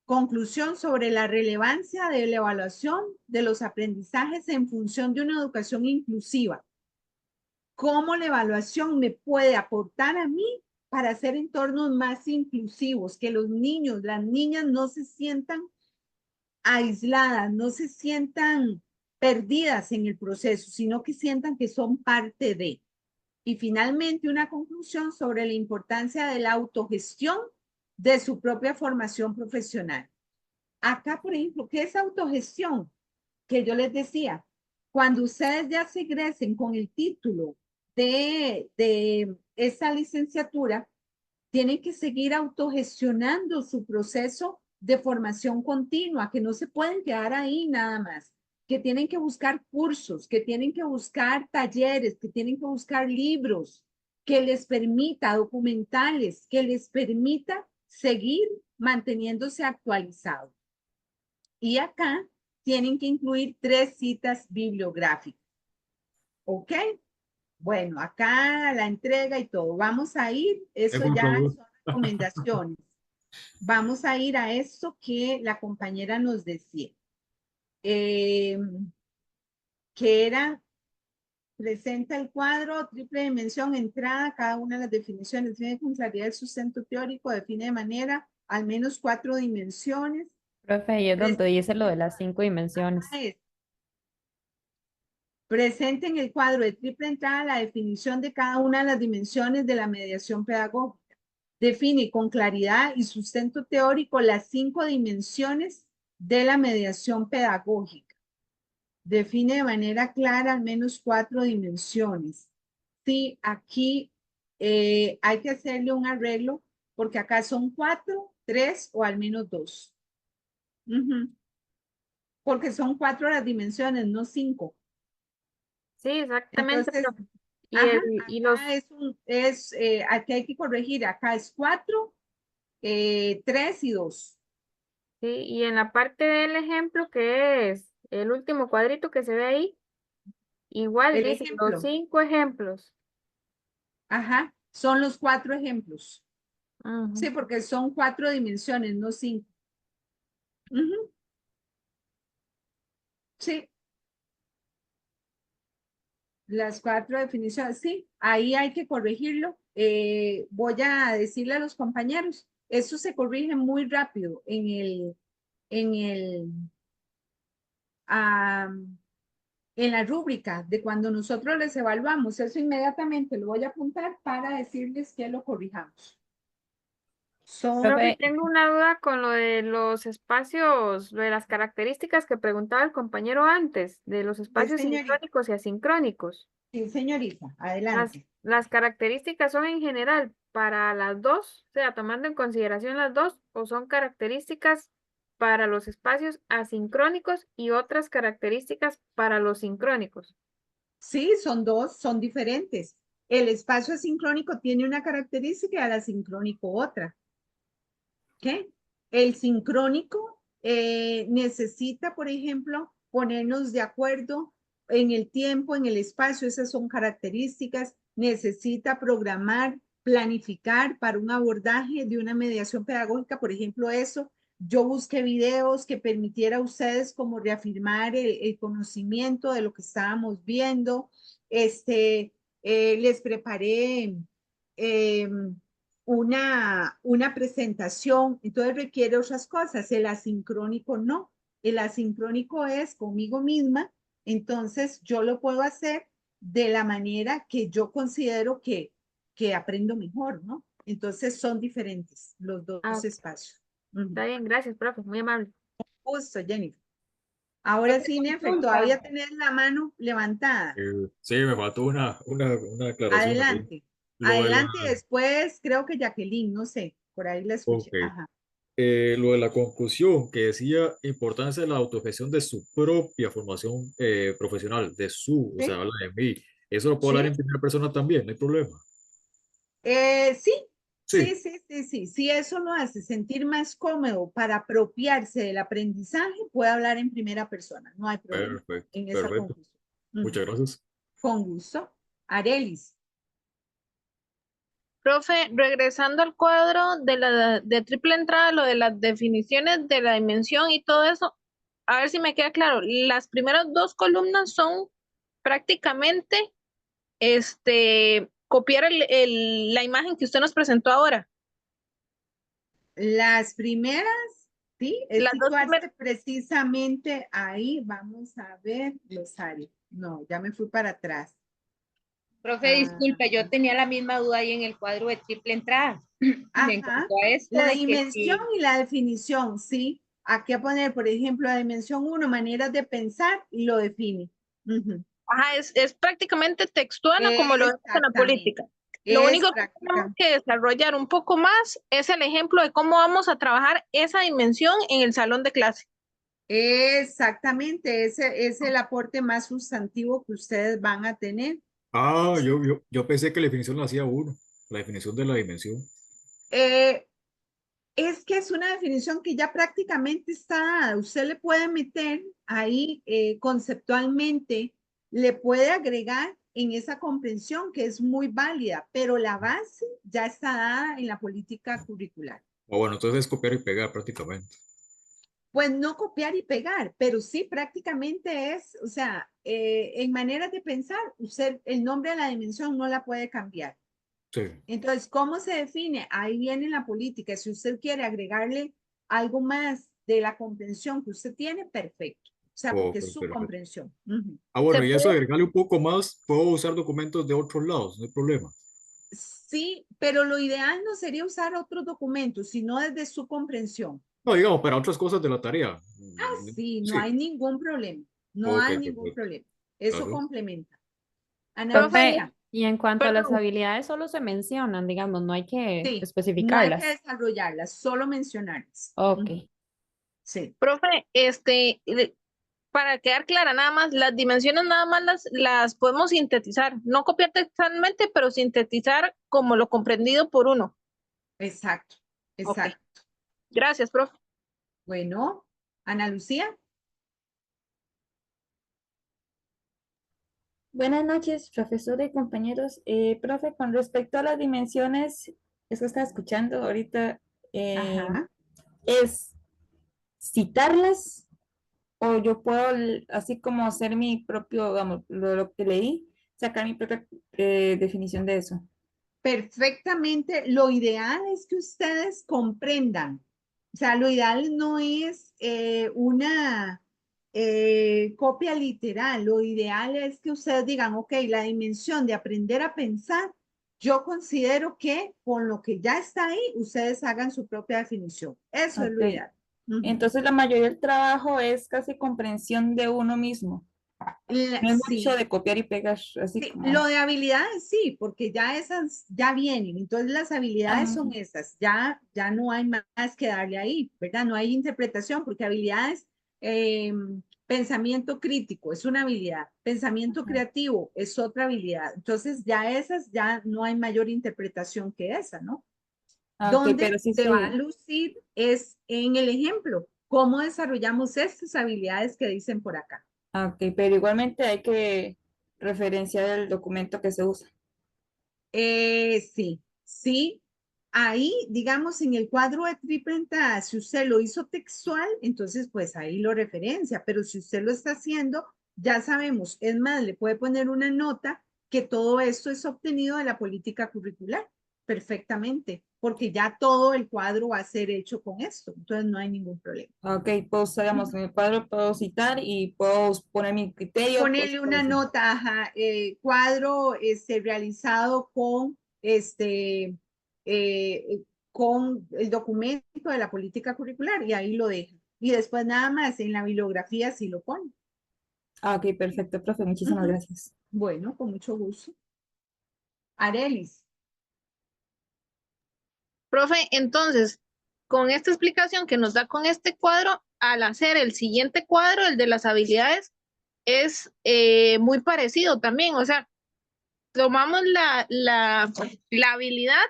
conclusión sobre la relevancia de la evaluación de los aprendizajes en función de una educación inclusiva. ¿Cómo la evaluación me puede aportar a mí para hacer entornos más inclusivos? Que los niños, las niñas no se sientan aisladas, no se sientan perdidas en el proceso, sino que sientan que son parte de. Y finalmente, una conclusión sobre la importancia de la autogestión de su propia formación profesional. Acá, por ejemplo, ¿qué es autogestión? Que yo les decía, cuando ustedes ya se egresen con el título de esa licenciatura, tienen que seguir autogestionando su proceso de formación continua, que no se pueden quedar ahí nada más, que tienen que buscar cursos, que tienen que buscar talleres, que tienen que buscar libros, que les permita, documentales, que les permita seguir manteniéndose actualizados. Y acá tienen que incluir 3 citas bibliográficas. ¿Ok? Bueno, acá la entrega y todo. Vamos a ir, eso ya son recomendaciones. Vamos a ir a eso que la compañera nos decía. Que era, presenta el cuadro, triple dimensión, entrada, cada una de las definiciones, define con claridad el sustento teórico, define de manera al menos 4 dimensiones. Profe, y es donde dice lo de las 5 dimensiones. Presente en el cuadro de triple entrada la definición de cada una de las dimensiones de la mediación pedagógica. Define con claridad y sustento teórico las 5 dimensiones de la mediación pedagógica. Define de manera clara al menos 4 dimensiones. Sí, aquí hay que hacerle un arreglo porque acá son 4, 3 o al menos 2. Porque son 4 las dimensiones, no 5. Sí, exactamente. Entonces, aquí hay que corregir, acá es 4, 3 y 2. Sí, y en la parte del ejemplo, que es el último cuadrito que se ve ahí, igual dice los 5 ejemplos. Ajá, son los 4 ejemplos. Sí, porque son 4 dimensiones, no 5. Sí. Las 4 definiciones, sí, ahí hay que corregirlo. Voy a decirle a los compañeros, eso se corrige muy rápido en la rúbrica de cuando nosotros les evaluamos. Eso inmediatamente lo voy a apuntar para decirles que lo corrijamos. Profe, tengo una duda con lo de los espacios, lo de las características que preguntaba el compañero antes, de los espacios sincrónicos y asincrónicos. Sí, señorita, adelante. Las características son en general para las dos, o sea, tomando en consideración las dos, o son características para los espacios asincrónicos y otras características para los sincrónicos. Sí, son dos, son diferentes. El espacio asincrónico tiene una característica y el asincrónico otra. ¿Qué? El sincrónico necesita, por ejemplo, ponernos de acuerdo en el tiempo, en el espacio, esas son características. Necesita programar, planificar para un abordaje de una mediación pedagógica, por ejemplo, eso. Yo busqué videos que permitiera a ustedes como reafirmar el conocimiento de lo que estábamos viendo. Les preparé una presentación, entonces requiere otras cosas. El asincrónico no. El asincrónico es conmigo misma, entonces yo lo puedo hacer de la manera que yo considero que aprendo mejor, ¿no? Entonces son diferentes los dos espacios. Está bien, gracias, profe, muy amable. Gusto, Jennifer. Ahora sí, Nefer, todavía tenés la mano levantada. Sí, me faltó una aclaración. Adelante. Adelante, después creo que Jacqueline, no sé, por ahí la escuché. Okay. Ajá. Lo de la conclusión, que decía importancia de la autogestión de su propia formación profesional, o sea, habla de mí. Eso lo puedo hablar en primera persona también, no hay problema. Sí, eso lo hace sentir más cómodo para apropiarse del aprendizaje, puede hablar en primera persona, no hay problema. Perfecto, en esa perfecto. conclusión. Muchas gracias. Con gusto. Arelis. Profe, regresando al cuadro de triple entrada, lo de las definiciones de la dimensión y todo eso, a ver si me queda claro. Las primeras dos columnas son prácticamente copiar la imagen que usted nos presentó ahora. Las primeras, sí, es Las dos situarse precisamente ahí. Vamos a ver, glosario. No, ya me fui para atrás. Profe, disculpe, yo tenía la misma duda ahí en el cuadro de triple entrada. En cuanto a esto La de que dimensión y la definición, sí. Aquí a poner, por ejemplo, la dimensión 1, maneras de pensar, y lo define. Ajá, es prácticamente textual a como lo vemos en la política. Lo Es único que tenemos que desarrollar un poco más es el ejemplo de cómo vamos a trabajar esa dimensión en el salón de clase. Exactamente, ese es el aporte más sustantivo que ustedes van a tener. Ah, yo pensé que la definición la hacía uno, la definición de la dimensión. Es que es una definición que ya prácticamente está dada. Usted le puede meter ahí conceptualmente, le puede agregar en esa comprensión que es muy válida, pero la base ya está dada en la política curricular. O bueno, entonces es copiar y pegar prácticamente. Pues no copiar y pegar, pero sí prácticamente es, o sea, en maneras de pensar, usted el nombre de la dimensión no la puede cambiar. Sí. Entonces, ¿cómo se define? Ahí viene la política. Si usted quiere agregarle algo más de la comprensión que usted tiene, perfecto. O sea, porque es su Perfecto. comprensión. Ah, bueno, y eso agregarle un poco más, puedo usar documentos de otros lados, no hay problema. Sí, pero lo ideal no sería usar otros documentos, sino desde su comprensión. No, digamos, para otras cosas de la tarea. Sí, no hay ningún problema. No Ok, hay ningún perfecto. problema. Eso Claro. complementa. Ana Profe, Lucía. y en cuanto a las habilidades, solo se mencionan, digamos, no hay que Sí, no hay especificarlas. que desarrollarlas, solo mencionarlas. Ok. Sí. Profe, para quedar clara, nada más, las dimensiones nada más las podemos sintetizar, no copiar textualmente, pero sintetizar como lo comprendido por uno. Exacto, exacto. Okay. Gracias, profe. Bueno, Ana Lucía. Buenas noches, profesor y compañeros. Profe, con respecto a las dimensiones, eso está escuchando ahorita, ¿es citarlas o yo puedo, así como hacer mi propio, digamos, lo que leí, sacar mi propia definición de eso? Perfectamente. Lo ideal es que ustedes comprendan. O sea, lo ideal no es una copia literal. Lo ideal es que ustedes digan, ok, la dimensión de aprender a pensar, yo considero que con lo que ya está ahí, ustedes hagan su propia definición. Eso es lo Ok. ideal. Entonces, la mayoría del trabajo es casi comprensión de uno mismo. No es mucho de copiar y pegar, así Sí, como... lo de habilidades sí, porque ya esas ya vienen, entonces las habilidades son esas, ya no hay más que darle ahí, ¿verdad? No hay interpretación, porque habilidades, pensamiento crítico es una habilidad, pensamiento creativo es otra habilidad, entonces ya esas ya no hay mayor interpretación que esa, ¿no? Donde pero sí se va a lucir es en el ejemplo, cómo desarrollamos estas habilidades que dicen por acá. Ok, pero igualmente hay que referenciar el documento que se usa. Sí. Ahí, digamos, en el cuadro de triple entrada, si usted lo hizo textual, entonces pues ahí lo referencia, pero si usted lo está haciendo, ya sabemos, es más, le puede poner una nota que todo esto es obtenido de la política curricular, perfectamente, porque ya todo el cuadro va a ser hecho con esto, entonces no hay ningún problema. Ok, pues digamos, en el cuadro puedo citar y puedo poner mi criterio. Ponerle una nota, cuadro realizado con el documento de la política curricular y ahí lo deja. Y después nada más en la bibliografía sí lo pone. Ok, perfecto, profe, muchísimas gracias. Bueno, con mucho gusto. Arelis. Profe, entonces, con esta explicación que nos da con este cuadro, al hacer el siguiente cuadro, el de las habilidades, es muy parecido también. O sea, tomamos la habilidad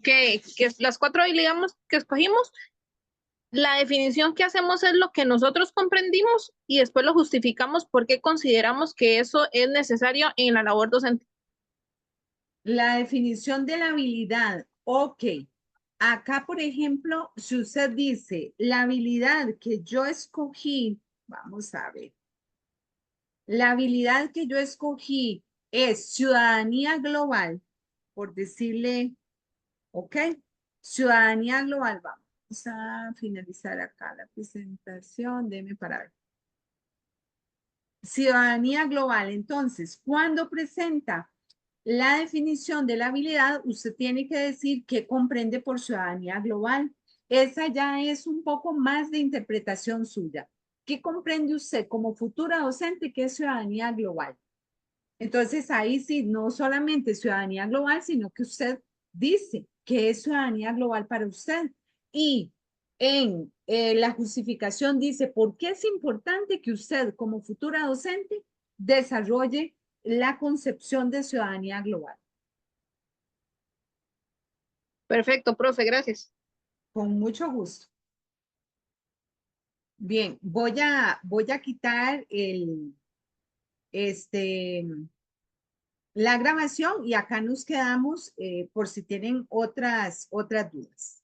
que las 4 habilidades que escogimos la definición que hacemos es lo que nosotros comprendimos y después lo justificamos porque consideramos que eso es necesario en la labor docente. La definición de la habilidad, ok. Acá, por ejemplo, si usted dice, la habilidad que yo escogí, vamos a ver. La habilidad que yo escogí es ciudadanía global, por decirle, ok, ciudadanía global, vamos a finalizar acá la presentación, déme parar. Ciudadanía global, entonces, cuando presenta la definición de la habilidad, usted tiene que decir qué comprende por ciudadanía global. Esa ya es un poco más de interpretación suya. ¿Qué comprende usted como futura docente que es ciudadanía global? Entonces ahí sí, no solamente ciudadanía global, sino que usted dice que es ciudadanía global para usted. Y en la justificación dice por qué es importante que usted como futura docente desarrolle la concepción de ciudadanía global. Perfecto, profe, gracias. Con mucho gusto. Bien, voy a quitar la grabación y acá nos quedamos por si tienen otras dudas.